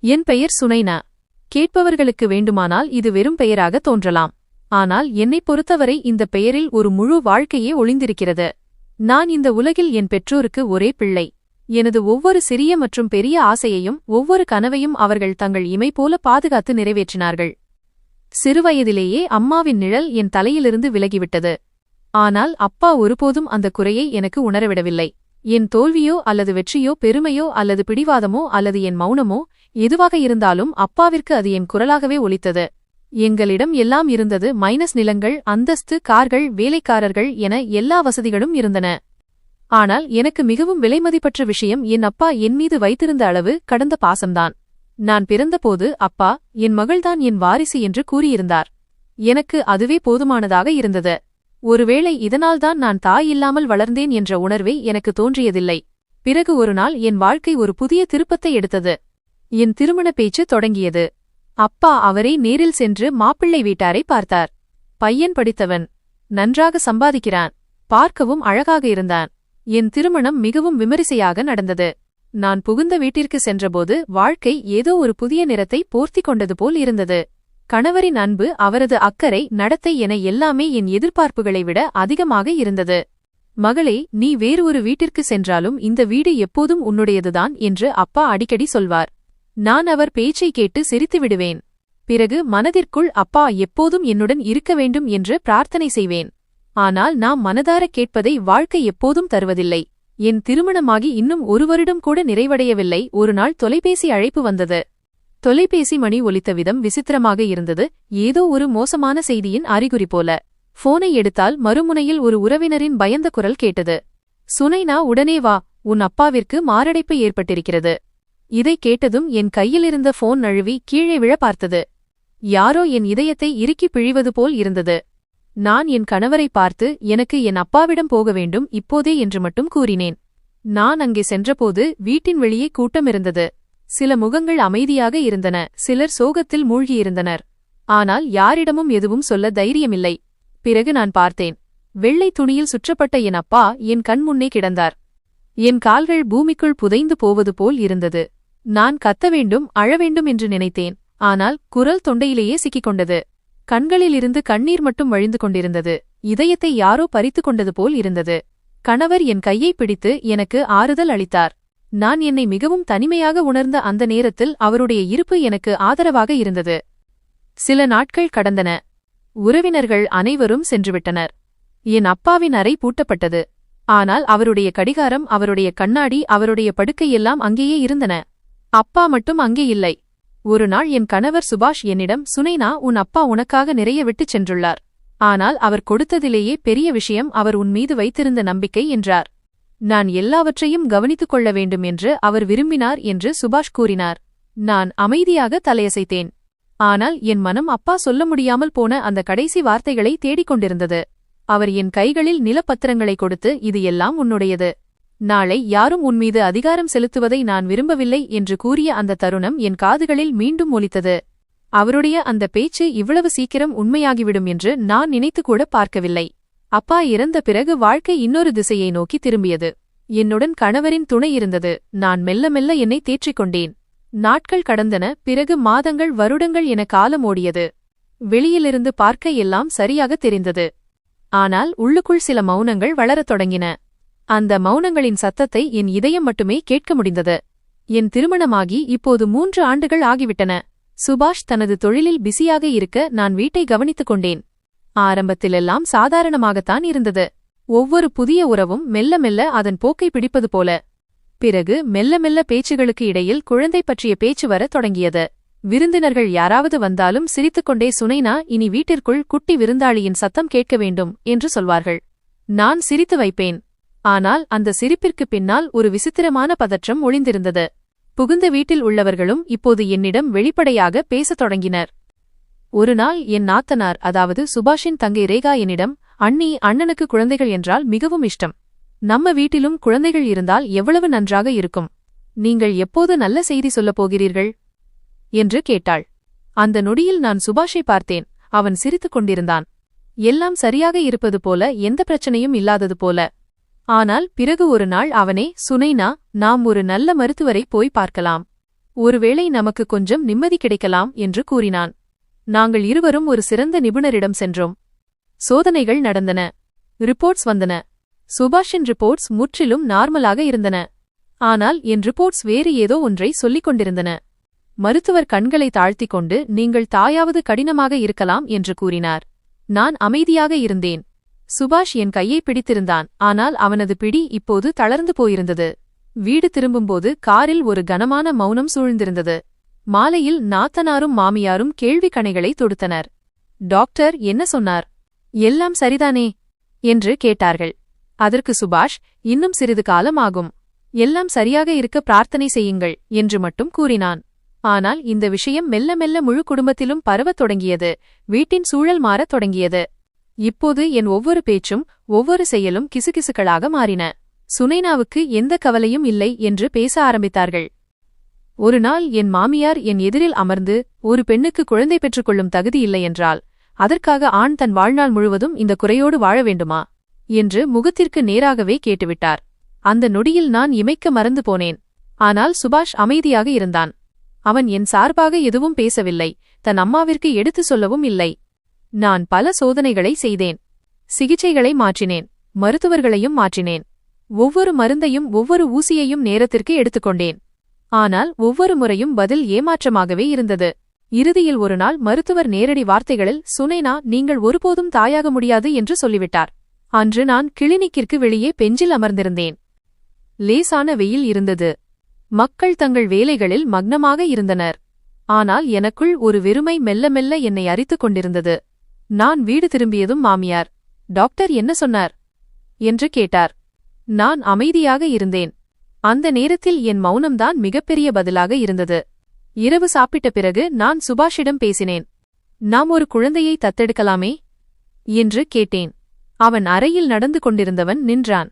என் பெயர் சுனைனா. கேட்பவர்களுக்கு வேண்டுமானால் இது வெறும் பெயராக தோன்றலாம். ஆனால் என்னைப் பொறுத்தவரை இந்த பெயரில் ஒரு முழு வாழ்க்கையே ஒளிந்திருக்கிறது. நான் இந்த உலகில் என் பெற்றோருக்கு ஒரே பிள்ளை. எனது ஒவ்வொரு சிறிய மற்றும் பெரிய ஆசையையும் ஒவ்வொரு கனவையும் அவர்கள் தங்கள் இமை போல பாதுகாத்து நிறைவேற்றினார்கள். சிறுவயதிலேயே அம்மாவின் நிழல் என் தலையிலிருந்து விலகிவிட்டது. ஆனால் அப்பா ஒருபோதும் அந்த குறையை எனக்கு உணரவிடவில்லை. என் தோல்வியோ அல்லது வெற்றியோ பெருமையோ அல்லது பிடிவாதமோ அல்லது என் மௌனமோ எதுவாக இருந்தாலும் அப்பாவிற்கு அது என் குரலாகவே ஒலித்தது. எங்களிடம் எல்லாம் இருந்தது. நிலங்கள், அந்தஸ்து, கார்கள், வேலைக்காரர்கள் என எல்லா வசதிகளும் இருந்தன. ஆனால் எனக்கு மிகவும் விலைமதிப்பற்ற விஷயம் என் அப்பா என் மீது வைத்திருந்த அளவு கடந்த பாசம்தான். நான் பிறந்தபோது அப்பா என் மகள்தான் என் வாரிசு என்று கூறியிருந்தார். எனக்கு அதுவே போதுமானதாக இருந்தது. ஒருவேளை இதனால்தான் நான் தாய் இல்லாமல் வளர்ந்தேன் என்ற உணர்வே எனக்கு தோன்றியதில்லை. பிறகு ஒருநாள் என் வாழ்க்கை ஒரு புதிய திருப்பத்தை எடுத்தது. என் திருமண பேச்சு தொடங்கியது. அப்பா அவரை நேரில் சென்று மாப்பிள்ளை வீட்டாரை பார்த்தார். பையன் படித்தவன், நன்றாக சம்பாதிக்கிறான், பார்க்கவும் அழகாக இருந்தான். என் திருமணம் மிகவும் விமரிசையாக நடந்தது. நான் புகுந்த வீட்டிற்கு சென்றபோது வாழ்க்கை ஏதோ ஒரு புதிய நிறத்தை போர்த்திக் கொண்டது போல் இருந்தது. கணவரின் அன்பு, அவரது அக்கறை, நடத்தை என எல்லாமே என் எதிர்பார்ப்புகளை விட அதிகமாக இருந்தது. மகளே, நீ வேறு ஒரு வீட்டிற்கு சென்றாலும் இந்த வீடு எப்போதும் உன்னுடையதுதான் என்று அப்பா அடிக்கடி சொல்வார். நான் அவர் பேச்சை கேட்டு சிரித்து விடுவேன். பிறகு மனதிற்குள் அப்பா எப்போதும் என்னுடன் இருக்க வேண்டும் என்று பிரார்த்தனை செய்வேன். ஆனால் நாம் மனதார கேட்பதை வாழ்க்கை எப்போதும் தருவதில்லை. என் திருமணமாகி இன்னும் ஒரு வருடம் கூட நிறைவடையவில்லை. ஒருநாள் தொலைபேசி அழைப்பு வந்தது. தொலைபேசி மணி ஒலித்த விதம் விசித்திரமாக இருந்தது. ஏதோ ஒரு மோசமான செய்தியின் அறிகுறி போல. போனை எடுத்தால் மறுமுனையில் ஒரு உறவினரின் பயந்த குரல் கேட்டது. சுனைனா, உடனே வா, உன் அப்பாவிற்கு மாரடைப்பு ஏற்பட்டிருக்கிறது. இதை கேட்டதும் என் கையிலிருந்த போன் நழுவி கீழே விழ பார்த்தது. யாரோ என் இதயத்தை இறுக்கி பிழிவது போல் இருந்தது. நான் என் கணவரை பார்த்து எனக்கு என் அப்பாவிடம் போக வேண்டும் இப்போதே என்று மட்டும் கூறினேன். நான் அங்கே சென்றபோது வீட்டின் வெளியே கூட்டம் இருந்தது. சில முகங்கள் அமைதியாக இருந்தன, சிலர் சோகத்தில் மூழ்கியிருந்தனர். ஆனால் யாரிடமும் எதுவும் சொல்ல தைரியமில்லை. பிறகு நான் பார்த்தேன். வெள்ளை துணியில் சுற்றப்பட்ட என் அப்பா என் கண் முன்னே கிடந்தார். என் கால்கள் பூமிக்குள் புதைந்து போவது போல் இருந்தது. நான் கத்த வேண்டும், அழ வேண்டும் என்று நினைத்தேன். ஆனால் குரல் தொண்டையிலேயே சிக்கிக் கொண்டது. கண்களிலிருந்து கண்ணீர் மட்டும் வழிந்து கொண்டிருந்தது. இதயத்தை யாரோ பறித்து கொண்டது போல் இருந்தது. கணவர் என் கையை பிடித்து எனக்கு ஆறுதல் அளித்தார். நான் என்னை மிகவும் தனிமையாக உணர்ந்த அந்த நேரத்தில் அவருடைய இருப்பு எனக்கு ஆதரவாக இருந்தது. சில நாட்கள் கடந்தன. உறவினர்கள் அனைவரும் சென்றுவிட்டனர். என் அப்பாவின் அறை பூட்டப்பட்டது. ஆனால் அவருடைய கடிகாரம், அவருடைய கண்ணாடி, அவருடைய படுக்கையெல்லாம் அங்கேயே இருந்தன. அப்பா மட்டும் அங்கே இல்லை. ஒரு நாள் என் கணவர் சுபாஷ் என்னிடம், சுனைனா, உன் அப்பா உனக்காக நிறைய விட்டுச் சென்றுள்ளார். ஆனால் அவர் கொடுத்ததிலேயே பெரிய விஷயம் அவர் உன் மீது வைத்திருந்த நம்பிக்கை என்றார். நான் எல்லாவற்றையும் கவனித்துக் கொள்ள வேண்டும் என்று அவர் விரும்பினார் என்று சுபாஷ் கூறினார். நான் அமைதியாக தலையசைத்தேன். ஆனால் என் மனம் அப்பா சொல்ல முடியாமல் போன அந்த கடைசி வார்த்தைகளை தேடிக்கொண்டிருந்தது. அவர் என் கைகளில் நிலப்பத்திரங்களை கொடுத்து, இது எல்லாம் உன்னுடையது. நாளை யாரும் உன்மீது அதிகாரம் செலுத்துவதை நான் விரும்பவில்லை என்று கூறிய அந்த தருணம் என் காதுகளில் மீண்டும் ஒலித்தது. அவருடைய அந்த பேச்சு இவ்வளவு சீக்கிரம் உண்மையாகிவிடும் என்று நான் நினைத்துக்கூட பார்க்கவில்லை. அப்பா இறந்த பிறகு வாழ்க்கை இன்னொரு திசையை நோக்கி திரும்பியது. என்னுடன் கணவரின் துணை இருந்தது. நான் மெல்ல மெல்ல என்னை தேற்றிக்கொண்டேன். நாட்கள் கடந்தன. பிறகு மாதங்கள், வருடங்கள் என காலம் ஓடியது. வெளியிலிருந்து பார்க்க எல்லாம் சரியாக தெரிந்தது. ஆனால் உள்ளுக்குள் சில மௌனங்கள் வளரத் தொடங்கின. அந்த மௌனங்களின் சத்தத்தை என் இதயம் மட்டுமே கேட்க முடிந்தது. என் திருமணமாகி இப்போது 3 ஆண்டுகள் ஆகிவிட்டன. சுபாஷ் தனது தொழிலில் பிஸியாக இருக்க நான் வீட்டை கவனித்துக் கொண்டேன். ஆரம்பத்திலெல்லாம் சாதாரணமாகத்தான் இருந்தது. ஒவ்வொரு புதிய உறவும் மெல்ல மெல்ல அதன் போக்கை பிடிப்பது போல. பிறகு மெல்ல மெல்ல பேச்சுகளுக்கு இடையில் குழந்தை பற்றிய பேச்சு வரத் தொடங்கியது. விருந்தினர்கள் யாராவது வந்தாலும் சிரித்துக்கொண்டே, சுனைனா, இனி வீட்டிற்குள் குட்டி விருந்தாளியின் சத்தம் கேட்க வேண்டும் என்று சொல்வார்கள். நான் சிரித்து வைப்பேன். ஆனால் அந்த சிரிப்பிற்கு பின்னால் ஒரு விசித்திரமான பதற்றம் ஒளிந்திருந்தது. புகுந்த வீட்டில் உள்ளவர்களும் இப்போது என்னிடம் வெளிப்படையாக பேசத் தொடங்கினர். ஒருநாள் என் நாத்தனார், அதாவது சுபாஷின் தங்கை ரேகா என்னிடம், அண்ணி, அண்ணனுக்கு குழந்தைகள் என்றால் மிகவும் இஷ்டம். நம்ம வீட்டிலும் குழந்தைகள் இருந்தால் எவ்வளவு நன்றாக இருக்கும். நீங்கள் எப்போது நல்ல செய்தி சொல்லப் போகிறீர்கள் என்று கேட்டாள். அந்த நொடியில் நான் சுபாஷை பார்த்தேன். அவன் சிரித்துக் கொண்டிருந்தான். எல்லாம் சரியாக இருப்பது போல, எந்த பிரச்சனையும் இல்லாதது போல. ஆனால் பிறகு ஒரு நாள் அவனே, சுனைனா, நாம் ஒரு நல்ல மருத்துவரை போய் பார்க்கலாம் ஒருவேளை நமக்கு கொஞ்சம் நிம்மதி கிடைக்கலாம் என்று கூறினான். நாங்கள் இருவரும் ஒரு சிறந்த நிபுணரிடம் சென்றோம். சோதனைகள் நடந்தன. ரிப்போர்ட்ஸ் வந்தன. சுபாஷின் ரிப்போர்ட்ஸ் முற்றிலும் நார்மலாக இருந்தன. ஆனால் என் ரிப்போர்ட்ஸ் வேறு ஏதோ ஒன்றை சொல்லிக் கொண்டிருந்தன. மருத்துவர் கண்களை தாழ்த்திக் கொண்டு, நீங்கள் தாயாவது கடினமாக இருக்கலாம் என்று கூறினார். நான் அமைதியாக இருந்தேன். சுபாஷ் என் கையை பிடித்திருந்தான். ஆனால் அவனது பிடி இப்போது தளர்ந்து போயிருந்தது. வீடு திரும்பும்போது காரில் ஒரு கனமான மௌனம் சூழ்ந்திருந்தது. மாலையில் நாத்தனாரும் மாமியாரும் கேள்வி கணைகளை தொடுத்தனர். டாக்டர் என்ன சொன்னார்? எல்லாம் சரிதானே என்று கேட்டார்கள். அதற்கு சுபாஷ், இன்னும் சிறிது காலம் ஆகும். எல்லாம் சரியாக இருக்க பிரார்த்தனை செய்யுங்கள் என்று மட்டும் கூறினான். ஆனால் இந்த விஷயம் மெல்ல மெல்ல முழு குடும்பத்திலும் பரவத் தொடங்கியது. வீட்டின் சூழல் மாறத் தொடங்கியது. இப்போது என் ஒவ்வொரு பேச்சும் ஒவ்வொரு செயலும் கிசுகிசுக்களாக மாறின. சுனைனாவுக்கு எந்த கவலையும் இல்லை என்று பேச ஆரம்பித்தார்கள். ஒரு நாள் என் மாமியார் என் எதிரில் அமர்ந்து, ஒரு பெண்ணுக்கு குழந்தை பெற்றுக்கொள்ளும் தகுதி இல்லை என்றால் அதற்காக ஆண் தன் வாழ்நாள் முழுவதும் இந்த குறையோடு வாழ வேண்டுமா என்று முகத்திற்கு நேராகவே கேட்டுவிட்டார். அந்த நொடியில் நான் இமைக்க மறந்து போனேன். ஆனால் சுபாஷ் அமைதியாக இருந்தான். அவன் என் சார்பாக எதுவும் பேசவில்லை. தன் அம்மாவிற்கு எடுத்துச் சொல்லவும் இல்லை. நான் பல சோதனைகளை செய்தேன். சிகிச்சைகளை மாற்றினேன். மருத்துவர்களையும் மாற்றினேன். ஒவ்வொரு மருந்தையும் ஒவ்வொரு ஊசியையும் நேரத்திற்கு எடுத்துக்கொண்டேன். ஆனால் ஒவ்வொரு முறையும் பதில் ஏமாற்றமாகவே இருந்தது. இறுதியில் ஒரு நாள் மருத்துவர் நேரடி வார்த்தைகளில், சுனைனா, நீங்கள் ஒருபோதும் தாயாக முடியாது என்று சொல்லிவிட்டார். அன்று நான் கிளினிக்கிற்கு வெளியே பெஞ்சில் அமர்ந்திருந்தேன். லேசான வெயில் இருந்தது. மக்கள் தங்கள் வேலைகளில் மக்னமாக இருந்தனர். ஆனால் எனக்குள் ஒரு வெறுமை மெல்ல மெல்ல என்னை அரித்துக் கொண்டிருந்தது. நான் வீடு திரும்பியதும் மாமியார், டாக்டர் என்ன சொன்னார் என்று கேட்டார். நான் அமைதியாக இருந்தேன். அந்த நேரத்தில் என் மௌனம்தான் மிகப்பெரிய பதிலாக இருந்தது. இரவு சாப்பிட்ட பிறகு நான் சுபாஷிடம் பேசினேன். நாம் ஒரு குழந்தையை தத்தெடுக்கலாமே என்று கேட்டேன். அவன் அறையில் நடந்து கொண்டிருந்தவன் நின்றான்.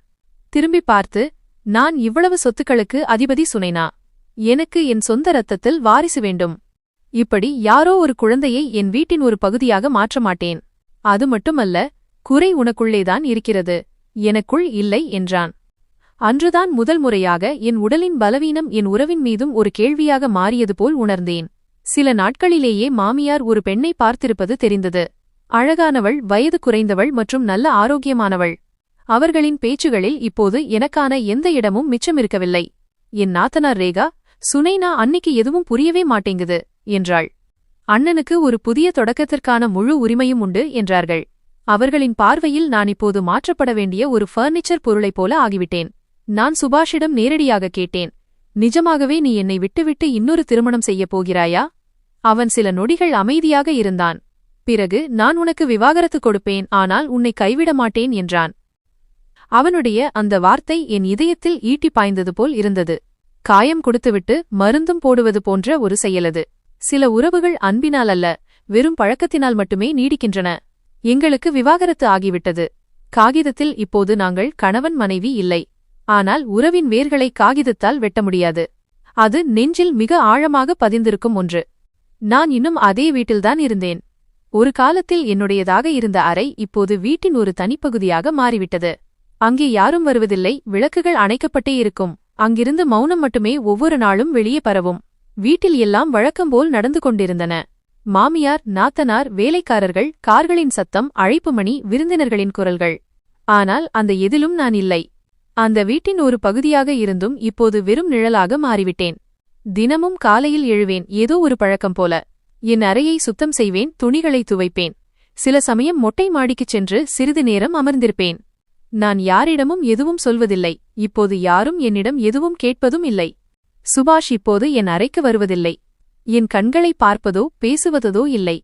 திரும்பி பார்த்து, நான் இவ்வளவு சொத்துக்களுக்கு அதிபதி சுனைனா. எனக்கு என் சொந்த இரத்தத்தில் வாரிசு வேண்டும். இப்படி யாரோ ஒரு குழந்தையை என் வீட்டின் ஒரு பகுதியாக மாற்ற மாட்டேன். அது மட்டுமல்ல, குறை உனக்குள்ளேதான் இருக்கிறது, எனக்குள் இல்லை என்றான். அன்றுதான் முதல் முறையாக என் உடலின் பலவீனம் என் உறவின் மீதும் ஒரு கேள்வியாக மாறியது போல் உணர்ந்தேன். சில நாட்களிலேயே மாமியார் ஒரு பெண்ணை பார்த்திருப்பது தெரிந்தது. அழகானவள், வயது குறைந்தவள் மற்றும் நல்ல ஆரோக்கியமானவள். அவர்களின் பேச்சுகளில் இப்போது எனக்கான எந்த இடமும் மிச்சமிருக்கவில்லை. என் நாத்தனார் ரேகா, சுனைனா அன்னிக்கு எதுவும் புரியவே மாட்டேங்குது என்றாள். அண்ணனுக்கு ஒரு புதிய தொடக்கத்திற்கான முழு உரிமையும் உண்டு என்றார்கள். அவர்களின் பார்வையில் நான் இப்போது மாற்றப்பட வேண்டிய ஒரு ஃபர்னிச்சர் பொருளைப் போல ஆகிவிட்டேன். நான் சுபாஷிடம் நேரடியாக கேட்டேன், நிஜமாகவே நீ என்னை விட்டுவிட்டு இன்னொரு திருமணம் செய்யப் போகிறாயா? அவன் சில நொடிகள் அமைதியாக இருந்தான். பிறகு, நான் உனக்கு விவாகரத்து கொடுப்பேன், ஆனால் உன்னை கைவிட மாட்டேன் என்றான். அவனுடைய அந்த வார்த்தை என் இதயத்தில் ஈட்டி பாய்ந்தது போல் இருந்தது. காயம் கொடுத்துவிட்டு மருந்தும் போடுவது போன்ற ஒரு செயலது. சில உறவுகள் அன்பினால் அல்ல, வெறும் பழக்கத்தினால் மட்டுமே நீடிக்கின்றன. எங்களுக்கு விவாகரத்து ஆகிவிட்டது. காகிதத்தில் இப்போது நாங்கள் கணவன் மனைவி இல்லை. ஆனால் உறவின் வேர்களை காகிதத்தால் வெட்ட முடியாது. அது நெஞ்சில் மிக ஆழமாக பதிந்திருக்கும் ஒன்று. நான் இன்னும் அதே வீட்டில்தான் இருந்தேன். ஒரு காலத்தில் என்னுடையதாக இருந்த அறை இப்போது வீட்டின் ஒரு தனிப்பகுதியாக மாறிவிட்டது. அங்கே யாரும் வருவதில்லை. விளக்குகள் அணைக்கப்பட்டே இருக்கும். அங்கிருந்து மௌனம் மட்டுமே ஒவ்வொரு நாளும் வெளியே பரவும். வீட்டில் எல்லாம் வழக்கம்போல் நடந்து கொண்டிருந்தன. மாமியார், நாத்தனார், வேலைக்காரர்கள், கார்களின் சத்தம், அழைப்பு மணி, விருந்தினர்களின் குரல்கள். ஆனால் அந்த எதிலும் நான் இல்லை. அந்த வீட்டின் ஒரு பகுதியாக இருந்தும் இப்போது வெறும் நிழலாக மாறிவிட்டேன். தினமும் காலையில் எழுவேன், ஏதோ ஒரு பழக்கம் போல. என் அறையை சுத்தம் செய்வேன், துணிகளை துவைப்பேன். சில சமயம் மொட்டை மாடிக்குச் சென்று சிறிது நேரம் அமர்ந்திருப்பேன். நான் யாரிடமும் எதுவும் சொல்வதில்லை. இப்போது யாரும் என்னிடம் எதுவும் கேட்பதும் இல்லை. சுபாஷ் இப்போது என் அறைக்கு வருவதில்லை. என் கண்களை பார்ப்பதோ பேசுவதோ இல்லை.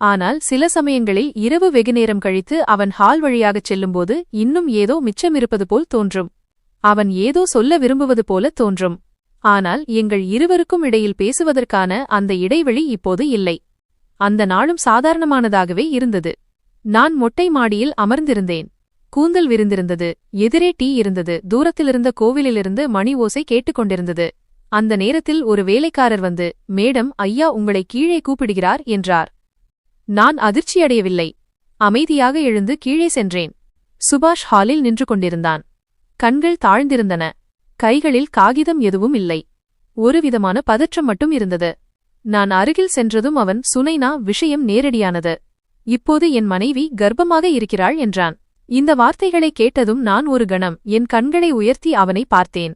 ஆனால் சில சமயங்களில் இரவு வெகுநேரம் கழித்து அவன் ஹால் வழியாகச் செல்லும்போது இன்னும் ஏதோ மிச்சமிருப்பது போல் தோன்றும். அவன் ஏதோ சொல்ல விரும்புவது போல தோன்றும். ஆனால் எங்கள் இருவருக்கும் இடையில் பேசுவதற்கான அந்த இடைவெளி இப்போது இல்லை. அந்த நாளும் சாதாரணமானதாகவே இருந்தது. நான் மொட்டை மாடியில் அமர்ந்திருந்தேன். கூந்தல் விரிந்திருந்தது. எதிரே டீ இருந்தது. தூரத்திலிருந்த கோவிலிலிருந்து மணி ஓசை கேட்டுக்கொண்டிருந்தது. அந்த நேரத்தில் ஒரு வேலைக்காரர் வந்து, மேடம், ஐயா உங்களை கீழே கூப்பிடுகிறார் என்றார். நான் அதிர்ச்சியடையவில்லை. அமைதியாக எழுந்து கீழே சென்றேன். சுபாஷ் ஹாலில் நின்று கொண்டிருந்தான். கண்கள் தாழ்ந்திருந்தன. கைகளில் காகிதம் எதுவும் இல்லை. ஒருவிதமான பதற்றம் மட்டும் இருந்தது. நான் அருகில் சென்றதும் அவன், சுனைனா, விஷயம் நேரடியானது. இப்போது என் மனைவி கர்ப்பமாக இருக்கிறாள் என்றான். இந்த வார்த்தைகளை கேட்டதும் நான் ஒரு கணம் என் கண்களை உயர்த்தி அவனை பார்த்தேன்.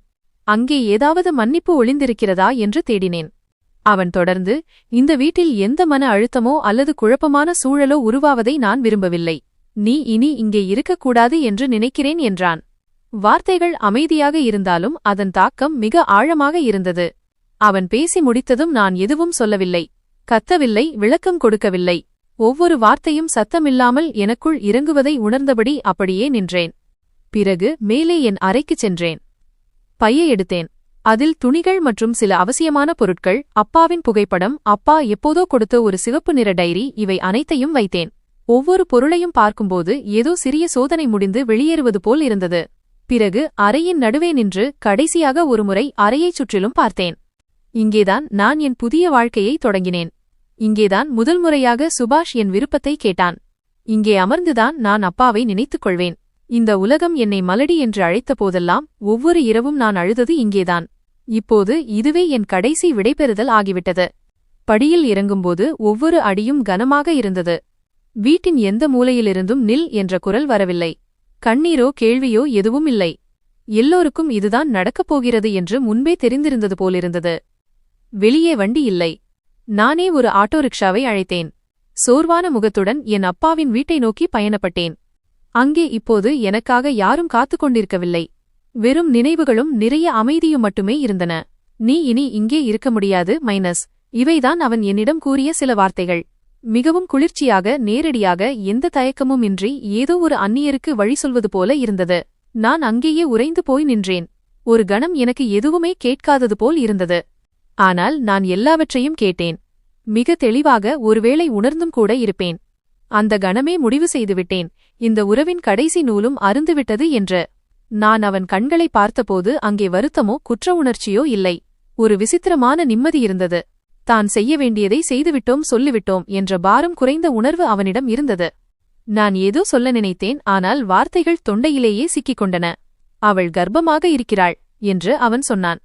அங்கே ஏதாவது மன்னிப்பு ஒளிந்திருக்கிறதா என்று தேடினேன். அவன் தொடர்ந்து, இந்த வீட்டில் எந்த மன அழுத்தமோ அல்லது குழப்பமான சூழலோ உருவாவதை நான் விரும்பவில்லை. நீ இனி இங்கே இருக்கக்கூடாது என்று நினைக்கிறேன் என்றான். வார்த்தைகள் அமைதியாக இருந்தாலும் அதன் தாக்கம் மிக ஆழமாக இருந்தது. அவன் பேசி முடித்ததும் நான் எதுவும் சொல்லவில்லை, கத்தவில்லை, விளக்கம் கொடுக்கவில்லை. ஒவ்வொரு வார்த்தையும் சத்தமில்லாமல் எனக்குள் இறங்குவதை உணர்ந்தபடி அப்படியே நின்றேன். பிறகு மேலே என் அறைக்குச் சென்றேன். பையை எடுத்தேன். அதில் துணிகள் மற்றும் சில அவசியமான பொருட்கள், அப்பாவின் புகைப்படம், அப்பா எப்போதோ கொடுத்த ஒரு சிவப்பு நிற டைரி, இவை அனைத்தையும் வைத்தேன். ஒவ்வொரு பொருளையும் பார்க்கும்போது ஏதோ சிறிய சோதனை முடிந்து வெளியேறுவது போல் இருந்தது. பிறகு அறையின் நடுவே நின்று கடைசியாக ஒருமுறை அறையைச் சுற்றிலும் பார்த்தேன். இங்கேதான் நான் என் புதிய வாழ்க்கையை தொடங்கினேன். இங்கேதான் முதல் முறையாக சுபாஷ் என் விருப்பத்தை கேட்டான். இங்கே அமர்ந்துதான் நான் அப்பாவை நினைத்துக் கொள்வேன். இந்த உலகம் என்னை மலடி என்று அழைத்த போதெல்லாம் ஒவ்வொரு இரவும் நான் அழுதது இங்கேதான். இப்போது இதுவே என் கடைசி விடைபெறுதல் ஆகிவிட்டது. படியில் இறங்கும்போது ஒவ்வொரு அடியும் கனமாக இருந்தது. வீட்டின் எந்த மூலையிலிருந்தும் நில் என்ற குரல் வரவில்லை. கண்ணீரோ கேள்வியோ எதுவும் இல்லை. எல்லோருக்கும் இதுதான் நடக்கப் போகிறது என்று முன்பே தெரிந்திருந்தது போலிருந்தது. வெளியே வண்டி இல்லை. நானே ஒரு ஆட்டோ ரிக்ஷாவை அழைத்தேன். சோர்வான முகத்துடன் என் அப்பாவின் வீட்டை நோக்கி பயணப்பட்டேன். அங்கே இப்போது எனக்காக யாரும் காத்துக் கொண்டிருக்கவில்லை. வெறும் நினைவுகளும் நிறைய அமைதியும் மட்டுமே இருந்தன. நீ இனி இங்கே இருக்க முடியாது மைனஸ். இவைதான் அவன் என்னிடம் கூறிய சில வார்த்தைகள். மிகவும் குளிர்ச்சியாக, நேரடியாக, எந்த தயக்கமும் இன்றி ஏதோ ஒரு அந்நியருக்கு வழி சொல்வது போல இருந்தது. நான் அங்கேயே உறைந்து போய் நின்றேன். ஒரு கணம் எனக்கு எதுவுமே கேட்காதது போல் இருந்தது. ஆனால் நான் எல்லாவற்றையும் கேட்டேன். மிக தெளிவாக, ஒருவேளை உணர்ந்தும் கூட இருப்பேன். அந்த கணமே முடிவு செய்துவிட்டேன், இந்த உறவின் கடைசி நூலும் அருந்துவிட்டது என்று. நான் அவன் கண்களை பார்த்தபோது அங்கே வருத்தமோ குற்ற உணர்ச்சியோ இல்லை. ஒரு விசித்திரமான நிம்மதி இருந்தது. தான் செய்ய வேண்டியதை செய்துவிட்டோம், சொல்லிவிட்டோம் என்ற பாரம் குறைந்த உணர்வு அவனிடம் இருந்தது. நான் ஏதோ சொல்ல நினைத்தேன், ஆனால் வார்த்தைகள் தொண்டையிலேயே சிக்கிக் கொண்டன. அவள் கர்ப்பமாக இருக்கிறாள் என்று அவன் சொன்னான்.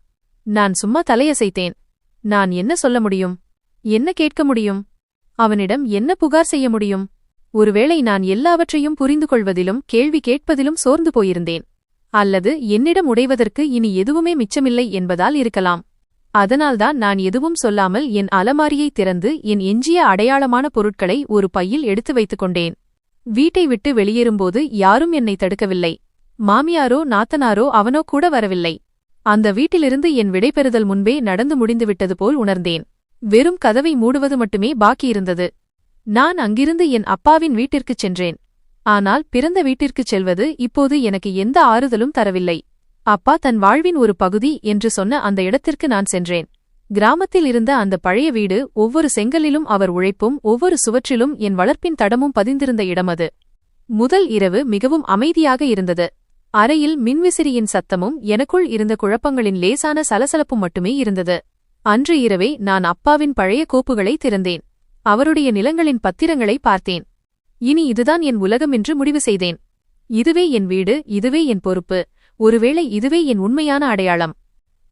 நான் சும்மா தலையசைத்தேன். நான் என்ன சொல்ல முடியும்? என்ன கேட்க முடியும்? அவனிடம் என்ன புகார் செய்ய முடியும்? ஒருவேளை நான் எல்லாவற்றையும் புரிந்து கொள்வதிலும் கேள்வி கேட்பதிலும் சோர்ந்து போயிருந்தேன். அல்லது என்னிடம் உடைவதற்கு இனி எதுவுமே மிச்சமில்லை என்பதால் இருக்கலாம். அதனால்தான் நான் எதுவும் சொல்லாமல் என் அலமாரியை திறந்து என் எஞ்சிய அடையாளமான பொருட்களை ஒரு பையில் எடுத்து வைத்துக் கொண்டேன். வீட்டை விட்டு வெளியேறும்போது யாரும் என்னை தடுக்கவில்லை. மாமியாரோ நாத்தனாரோ அவனோ கூட வரவில்லை. அந்த வீட்டிலிருந்து என் விடைபெறுதல் முன்பே நடந்து முடிந்துவிட்டது போல் உணர்ந்தேன். வெறும் கதவை மூடுவது மட்டுமே பாக்கியிருந்தது. நான் அங்கிருந்து என் அப்பாவின் வீட்டிற்குச் சென்றேன். ஆனால் பிறந்த வீட்டிற்குச் செல்வது இப்போது எனக்கு எந்த ஆறுதலும் தரவில்லை. அப்பா தன் வாழ்வின் ஒரு பகுதி என்று சொன்ன அந்த இடத்திற்கு நான் சென்றேன். கிராமத்தில் இருந்த அந்த பழைய வீடு, ஒவ்வொரு செங்கலிலும் அவர் உழைப்பும் ஒவ்வொரு சுவற்றிலும் என் வளர்ப்பின் தடமும் பதிந்திருந்த இடம் அது. முதல் இரவு மிகவும் அமைதியாக இருந்தது. அறையில் மின்விசிறியின் சத்தமும் எனக்குள் இருந்த குழப்பங்களின் லேசான சலசலப்பும் மட்டுமே இருந்தது. அன்று இரவே நான் அப்பாவின் பழைய கோப்புகளை திறந்தேன். அவருடைய நிலங்களின் பத்திரங்களை பார்த்தேன். இனி இதுதான் என் உலகம் என்று முடிவு செய்தேன். இதுவே என் வீடு, இதுவே என் பொறுப்பு, ஒருவேளை இதுவே என் உண்மையான அடையாளம்.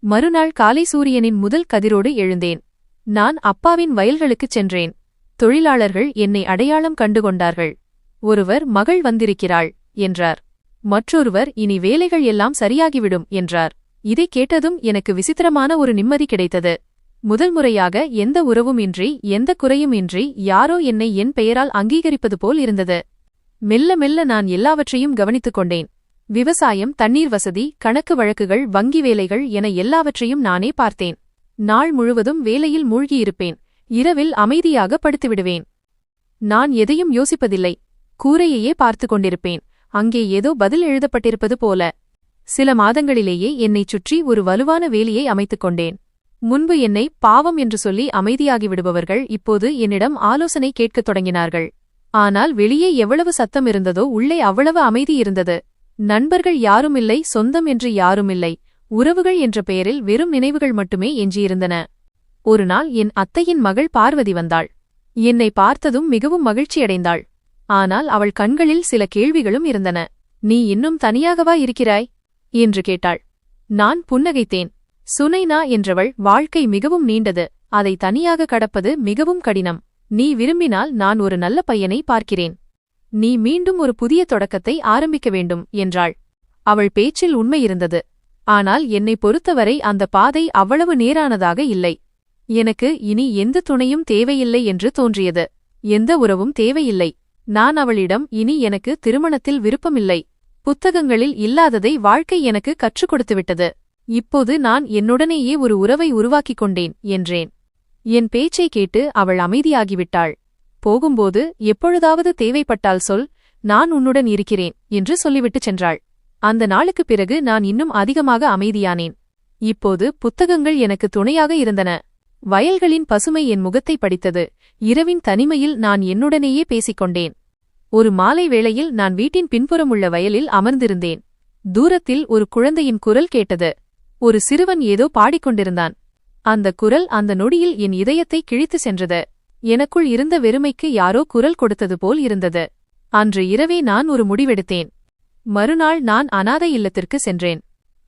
மறுநாள் காலை சூரியனின் முதல் கதிரோடு எழுந்தேன். நான் அப்பாவின் வயல்களுக்குச் சென்றேன். தொழிலாளர்கள் என்னை அடையாளம் கண்டுகொண்டார்கள். ஒருவர், மகள் வந்திருக்கிறாள் என்றார். மற்றொருவர், இனி வேலைகள் எல்லாம் சரியாகிவிடும் என்றார். இதை கேட்டதும் எனக்கு விசித்திரமான ஒரு நிம்மதி கிடைத்தது. முதல் முறையாக எந்த உறவும் இன்றி, எந்த குறையும் இன்றி யாரோ என்னை என் பெயரால் அங்கீகரிப்பது போல் இருந்தது. மெல்ல மெல்ல நான் எல்லாவற்றையும் கவனித்துக் கொண்டேன். விவசாயம், தண்ணீர் வசதி, கணக்கு வழக்குகள், வங்கி வேலைகள் என எல்லாவற்றையும் நானே பார்த்தேன். நாள் முழுவதும் வேலையில் மூழ்கியிருப்பேன். இரவில் அமைதியாக படுத்துவிடுவேன். நான் எதையும் யோசிப்பதில்லை. கூரையையே பார்த்து கொண்டிருப்பேன். அங்கே ஏதோ பதில் எழுதப்பட்டிருப்பது போல. சில மாதங்களிலேயே என்னைச் சுற்றி ஒரு வலுவான வேலியை அமைத்துக் கொண்டேன். முன்பு என்னை பாவம் என்று சொல்லி அமைதியாகிவிடுபவர்கள் இப்போது என்னிடம் ஆலோசனை கேட்கத் தொடங்கினார்கள். ஆனால் வெளியே எவ்வளவு சத்தம் இருந்ததோ உள்ளே அவ்வளவு அமைதி இருந்தது. நண்பர்கள் யாருமில்லை, சொந்தம் என்று யாருமில்லை. உறவுகள் என்ற பெயரில் வெறும் நினைவுகள் மட்டுமே எஞ்சியிருந்தன. ஒருநாள் என் அத்தையின் மகள் பார்வதி வந்தாள். என்னை பார்த்ததும் மிகவும் மகிழ்ச்சியடைந்தாள். ஆனால் அவள் கண்களில் சில கேள்விகளும் இருந்தன. நீ இன்னும் தனியாகவா இருக்கிறாய் என்று கேட்டாள். நான் புன்னகைத்தேன். சுனைனா என்றவள், வாழ்க்கை மிகவும் நீண்டது, அதை தனியாக கடப்பது மிகவும் கடினம். நீ விரும்பினால் நான் ஒரு நல்ல பையனை பார்க்கிறேன். நீ மீண்டும் ஒரு புதிய தொடக்கத்தை ஆரம்பிக்க வேண்டும் என்றாள். அவள் பேச்சில் உண்மையிருந்தது. ஆனால் என்னை பொறுத்தவரை அந்த பாதை அவ்வளவு நேரானதாக இல்லை. எனக்கு இனி எந்த துணையும் தேவையில்லை என்று தோன்றியது. எந்த உறவும் தேவையில்லை. நான் அவளிடம், இனி எனக்கு திருமணத்தில் விருப்பமில்லை. புத்தகங்களில் இல்லாததை வாழ்க்கை எனக்கு கற்றுக் கொடுத்துவிட்டது. இப்போது நான் என்னுடனேயே ஒரு உறவை உருவாக்கிக் கொண்டேன் என்றேன். என் பேச்சை கேட்டு அவள் அமைதியாகிவிட்டாள். போகும்போது, எப்பொழுதாவது தேவைப்பட்டால் சொல், நான் உன்னுடன் இருக்கிறேன் என்று சொல்லிவிட்டு சென்றாள். அந்த நாளுக்குப் பிறகு நான் இன்னும் அதிகமாக அமைதியானேன். இப்போது புத்தகங்கள் எனக்கு துணையாக இருந்தன. வயல்களின் பசுமை என் முகத்தை படித்தது. இரவின் தனிமையில் நான் என்னுடனேயே பேசிக்கொண்டேன். ஒரு மாலை வேளையில் நான் வீட்டின் பின்புறமுள்ள வயலில் அமர்ந்திருந்தேன். தூரத்தில் ஒரு குழந்தையின் குரல் கேட்டது. ஒரு சிறுவன் ஏதோ பாடிக்கொண்டிருந்தான். அந்த குரல் அந்த நொடியில் என் இதயத்தை கிழித்து சென்றது. எனக்குள் இருந்த வெறுமைக்கு யாரோ குரல் கொடுத்தது போல் இருந்தது. அன்று இரவே நான் ஒரு முடிவெடுத்தேன். மறுநாள் நான் அனாதை இல்லத்திற்கு சென்றேன்.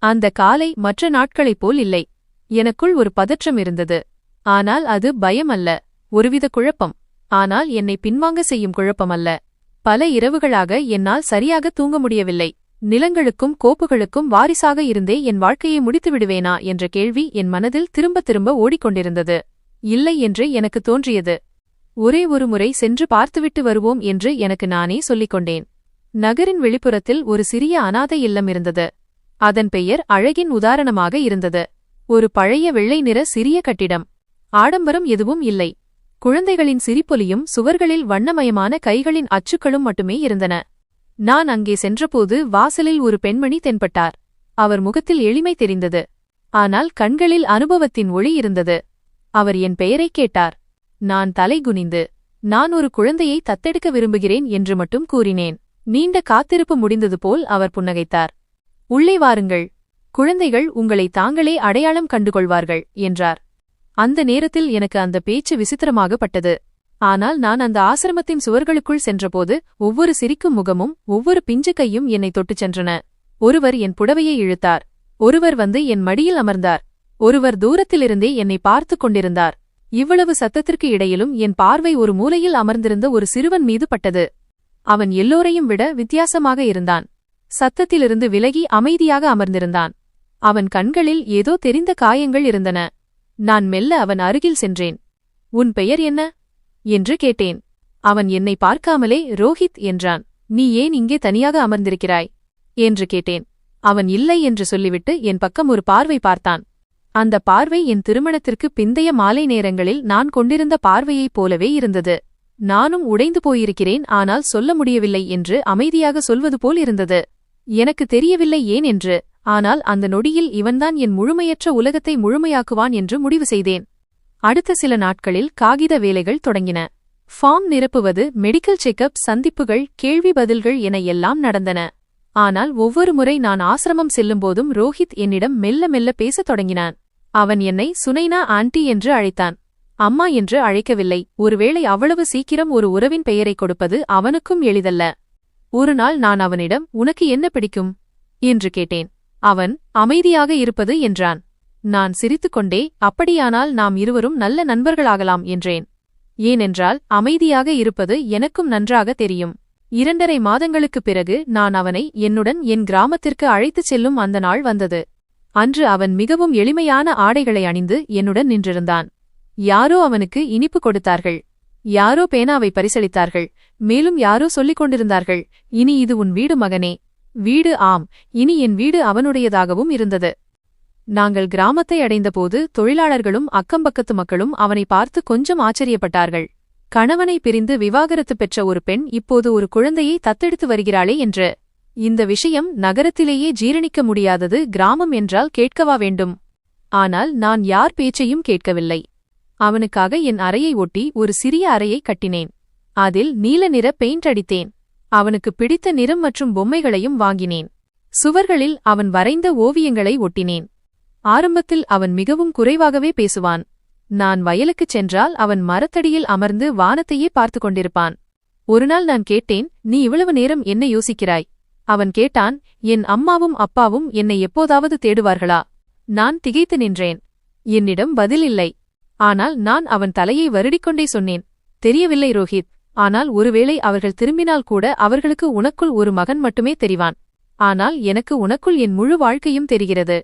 அந்த காலை மற்ற நாட்களைப் போல் இல்லை. எனக்குள் ஒரு பதற்றம் இருந்தது. ஆனால் அது பயம் அல்ல, ஒருவித குழப்பம். ஆனால் என்னை பின்வாங்க செய்யும் குழப்பம் அல்ல. பல இரவுகளாக என்னால் சரியாக தூங்க முடியவில்லை. நிலங்களுக்கும் கோப்புகளுக்கும் வாரிசாக இருந்தே என் வாழ்க்கையை முடித்து விடுவேனா என்ற கேள்வி என் மனதில் திரும்ப திரும்ப ஓடிக்கொண்டிருந்தது. இல்லை என்று எனக்கு தோன்றியது. ஒரே ஒரு முறை சென்று பார்த்துவிட்டு வருவோம் என்று எனக்கு நானே சொல்லிக் கொண்டேன். நகரின் வெளிப்புறத்தில் ஒரு சிறிய அனாதை இல்லம் இருந்தது. அதன் பெயர் அழகின் உதாரணமாக இருந்தது. ஒரு பழைய வெள்ளை நிற சிறிய கட்டிடம். ஆடம்பரம் எதுவும் இல்லை. குழந்தைகளின் சிரிப்பொலியும் சுவர்களில் வண்ணமயமான கைகளின் அச்சுக்களும் மட்டுமே இருந்தன. நான் அங்கே சென்றபோது வாசலில் ஒரு பெண்மணி தென்பட்டார். அவர் முகத்தில் எளிமை தெரிந்தது. ஆனால் கண்களில் அனுபவத்தின் ஒளி இருந்தது. அவர் என் பெயரைக் கேட்டார். நான் தலை குனிந்து, நான் ஒரு குழந்தையை தத்தெடுக்க விரும்புகிறேன் என்று மட்டும் கூறினேன். நீண்ட காத்திருப்பு முடிந்தது போல் அவர் புன்னகைத்தார். உள்ளே வாருங்கள். குழந்தைகள் உங்களை தாங்களே அடையாளம் கண்டுகொள்வார்கள் என்றார். அந்த நேரத்தில் எனக்கு அந்த பேச்சு விசித்திரமாகப்பட்டது. ஆனால் நான் அந்த ஆசிரமத்தின் சுவர்களுக்குள் சென்றபோது ஒவ்வொரு சிரிக்கும் முகமும் ஒவ்வொரு பிஞ்சு கையும் என்னை தொட்டுச் சென்றன. ஒருவர் என் புடவையை இழுத்தார். ஒருவர் வந்து என் மடியில் அமர்ந்தார். ஒருவர் தூரத்திலிருந்தே என்னை பார்த்து கொண்டிருந்தார். இவ்வளவு சத்தத்திற்கு இடையிலும் என் பார்வை ஒரு மூலையில் அமர்ந்திருந்த ஒரு சிறுவன் மீது பட்டது. அவன் எல்லோரையும் விட வித்தியாசமாக இருந்தான். சத்தத்திலிருந்து விலகி அமைதியாக அமர்ந்திருந்தான். அவன் கண்களில் ஏதோ தெரிந்த காயங்கள் இருந்தன. நான் மெல்ல அவன் அருகில் சென்றேன். உன் பெயர் என்ன என்று கேட்டேன். அவன் என்னை பார்க்காமலே ரோஹித் என்றான். நீ ஏன் இங்கே தனியாக அமர்ந்திருக்கிறாய் என்று கேட்டேன். அவன் இல்லை என்று சொல்லிவிட்டு என் பக்கம் ஒரு பார்வை பார்த்தான். அந்த பார்வை என் திருமணத்திற்கு பிந்தைய மாலை நேரங்களில் நான் கொண்டிருந்த பார்வையைப் போலவே இருந்தது. நானும் உடைந்து போயிருக்கிறேன், ஆனால் சொல்ல முடியவில்லை என்று அமைதியாக சொல்வது போல் இருந்தது. எனக்கு தெரியவில்லை ஏன் என்று. ஆனால் அந்த நொடியில் இவன்தான் என் முழுமையற்ற உலகத்தை முழுமையாக்குவான் என்று முடிவு செய்தேன். அடுத்த சில நாட்களில் காகித வேலைகள் தொடங்கின. ஃபார்ம் நிரப்புவது, மெடிக்கல் செக்கப், சந்திப்புகள், கேள்வி பதில்கள் என எல்லாம் நடந்தன. ஆனால் ஒவ்வொரு முறை நான் ஆசிரமம் செல்லும்போதும் ரோஹித் என்னிடம் மெல்ல மெல்ல பேசத் தொடங்கினான். அவன் என்னை சுனைனா ஆண்டி என்று அழைத்தான். அம்மா என்று அழைக்கவில்லை. ஒருவேளை அவ்வளவு சீக்கிரம் ஒரு உறவின் பெயரைக் கொடுப்பது அவனுக்கும் எளிதல்ல. ஒரு நாள் நான் அவனிடம், உனக்கு என்ன பிடிக்கும் என்று கேட்டேன். அவன், அமைதியாக இருப்பது என்றான். நான் சிரித்துக்கொண்டே, அப்படியானால் நாம் இருவரும் நல்ல நண்பர்களாகலாம் என்றேன். ஏனென்றால் அமைதியாக இருப்பது எனக்கும் நன்றாக தெரியும். 2.5 மாதங்களுக்குப் பிறகு நான் அவனை என்னுடன் என் கிராமத்திற்கு அழைத்துச் செல்லும் அந்த நாள் வந்தது. அன்று அவன் மிகவும் எளிமையான ஆடைகளை அணிந்து என்னுடன் நின்றிருந்தான். யாரோ அவனுக்கு இனிப்பு கொடுத்தார்கள். யாரோ பேனாவை பரிசளித்தார்கள். மேலும் யாரோ சொல்லிக் கொண்டிருந்தார்கள், இனி இது உன் வீடு மகனே. வீடு, ஆம், இனி என் வீடு அவனுடையதாகவும் இருந்தது. நாங்கள் கிராமத்தை அடைந்தபோது தொழிலாளர்களும் அக்கம்பக்கத்து மக்களும் அவனை பார்த்து கொஞ்சம் ஆச்சரியப்பட்டார்கள். கணவனை பிரிந்து விவாகரத்து பெற்ற ஒரு பெண் இப்போது ஒரு குழந்தையை தத்தெடுத்து வருகிறாளே என்று. இந்த விஷயம் நகரத்திலேயே ஜீரணிக்க முடியாதது. கிராமம் என்றால் கேட்கவா வேண்டும்? ஆனால் நான் யார் பேச்சையும் கேட்கவில்லை. அவனுக்காக என் அறையை ஒட்டி ஒரு சிறிய அறையை கட்டினேன். அதில் நீல நிற பெயிண்ட் அடித்தேன். அவனுக்கு பிடித்த நிறம் மற்றும் பொம்மைகளையும் வாங்கினேன். சுவர்களில் அவன் வரைந்த ஓவியங்களை ஒட்டினேன். ஆரம்பத்தில் அவன் மிகவும் குறைவாகவே பேசுவான். நான் வயலுக்குச் சென்றால் அவன் மரத்தடியில் அமர்ந்து வானத்தையே பார்த்து கொண்டிருப்பான். ஒருநாள் நான் கேட்டேன், நீ இவ்வளவு நேரம் என்ன யோசிக்கிறாய்? அவன் கேட்டான், என் அம்மாவும் அப்பாவும் என்னை எப்போதாவது தேடுவார்களா? நான் திகைத்து நின்றேன். என்னிடம் பதில் இல்லை. ஆனால் நான் அவன் தலையை வருடிக்கொண்டே சொன்னேன், தெரியவில்லை ரோஹித். ஆனால் ஒருவேளை அவர்கள் திரும்பினால் கூட அவர்களுக்கு உனக்குள் ஒரு மகன் மட்டுமே தெரிவான். ஆனால் எனக்கு உனக்குள் என் முழு வாழ்க்கையும் தெரிகிறது.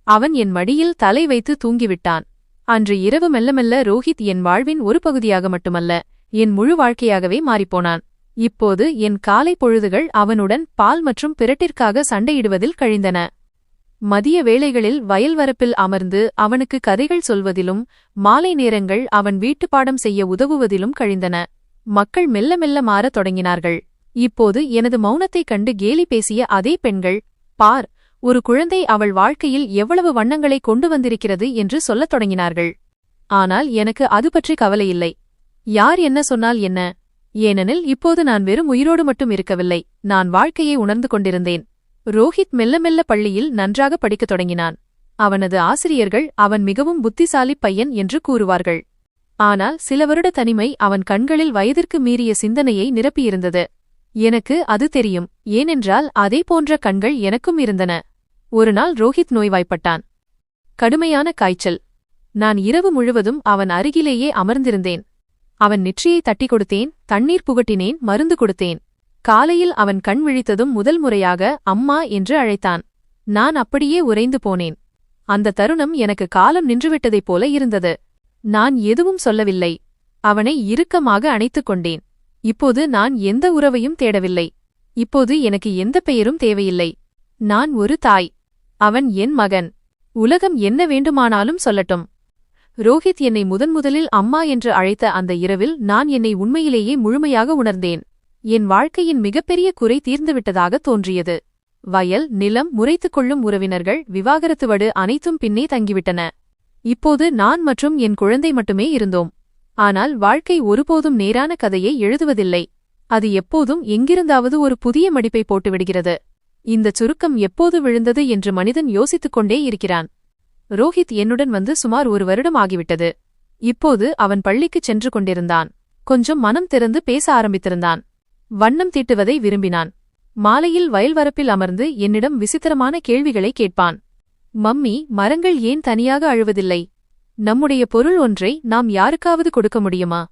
அவன் என் மடியில் தலை வைத்து தூங்கிவிட்டான். அன்று இரவு மெல்ல மெல்ல ரோஹித் என் வாழ்வின் ஒரு பகுதியாக மட்டுமல்ல, என் முழு வாழ்க்கையாகவே மாறிப்போனான். இப்போது என் காலை பொழுதுகள் அவனுடன் பால் மற்றும் பிரட்டிற்காக சண்டையிடுவதில் கழிந்தன. மதிய வேளைகளில் வயல்வரப்பில் அமர்ந்து அவனுக்கு கதைகள் சொல்வதிலும், மாலை நேரங்கள் அவன் வீட்டுப்பாடம் செய்ய உதவுவதிலும் கழிந்தன. மக்கள் மெல்ல மெல்ல மாறத் தொடங்கினார்கள். இப்போது எனது மௌனத்தைக் கண்டு கேலி பேசிய அதே பெண்கள், பார், ஒரு குழந்தை அவள் வாழ்க்கையில் எவ்வளவு வண்ணங்களை கொண்டு வந்திருக்கிறது என்று சொல்லத் தொடங்கினார்கள். ஆனால் எனக்கு அது பற்றி கவலையில்லை. யார் என்ன சொன்னால் என்ன? ஏனெனில் இப்போது நான் வெறும் உயிரோடு மட்டும் இருக்கவில்லை, நான் வாழ்க்கையை உணர்ந்து கொண்டிருந்தேன். ரோஹித் மெல்ல மெல்ல பள்ளியில் நன்றாக படிக்கத் தொடங்கினான். அவனது ஆசிரியர்கள் அவன் மிகவும் புத்திசாலி பையன் என்று கூறுவார்கள். ஆனால் சில வருட தனிமை அவன் கண்களில் வயதிற்கு மீறிய சிந்தனையை நிரப்பியிருந்தது. எனக்கு அது தெரியும், ஏனென்றால் அதே போன்ற கண்கள் எனக்கும் இருந்தன. ஒருநாள் ரோஹித் நோய்வாய்ப்பட்டான். கடுமையான காய்ச்சல். நான் இரவு முழுவதும் அவன் அருகிலேயே அமர்ந்திருந்தேன். அவன் நெற்றியை தட்டிக் கொடுத்தேன், தண்ணீர் புகட்டினேன், மருந்து கொடுத்தேன். காலையில் அவன் கண் விழித்ததும் முதல் முறையாக அம்மா என்று அழைத்தான். நான் அப்படியே உறைந்து போனேன். அந்த தருணம் எனக்கு காலம் நின்றுவிட்டதைப் போல இருந்தது. நான் எதுவும் சொல்லவில்லை. அவனை இறுக்கமாக அணைத்துக் கொண்டேன். இப்போது நான் எந்த உறவையும் தேடவில்லை. இப்போது எனக்கு எந்த பெயரும் தேவையில்லை. நான் ஒரு தாய். அவன் என் மகன். உலகம் என்ன வேண்டுமானாலும் சொல்லட்டும். ரோஹித் என்னை முதன்முதலில் அம்மா என்று அழைத்த அந்த இரவில் நான் என்னை உண்மையிலேயே முழுமையாக உணர்ந்தேன். என் வாழ்க்கையின் மிகப்பெரிய குறை தீர்ந்துவிட்டதாக தோன்றியது. வயல், நிலம், முறைத்துக் கொள்ளும் உறவினர்கள், விவாகரத்து வடு அனைத்தும் பின்னே தங்கிவிட்டன. இப்போது நான் மற்றும் என் குழந்தை மட்டுமே இருந்தோம். ஆனால் வாழ்க்கை ஒருபோதும் நேரான கதையை எழுதுவதில்லை. அது எப்போதும் எங்கிருந்தாவது ஒரு புதிய மடிப்பை போட்டுவிடுகிறது. இந்த சுருக்கம் எப்போது விழுந்தது என்று மனிதன் யோசித்துக் கொண்டே இருக்கிறான். ரோஹித் என்னுடன் வந்து சுமார் 1 வருடம் ஆகிவிட்டது. இப்போது அவன் பள்ளிக்குச் சென்று கொண்டிருந்தான். கொஞ்சம் மனம் திறந்து பேச ஆரம்பித்திருந்தான். வண்ணம் தீட்டுவதை விரும்பினான். மாலையில் வயல்வரப்பில் அமர்ந்து என்னிடம் விசித்திரமான கேள்விகளை கேட்பான். மம்மி, மரங்கள் ஏன் தனியாக அழுவதில்லை? நம்முடைய பொருள் ஒன்றை நாம் யாருக்காவது கொடுக்க முடியுமா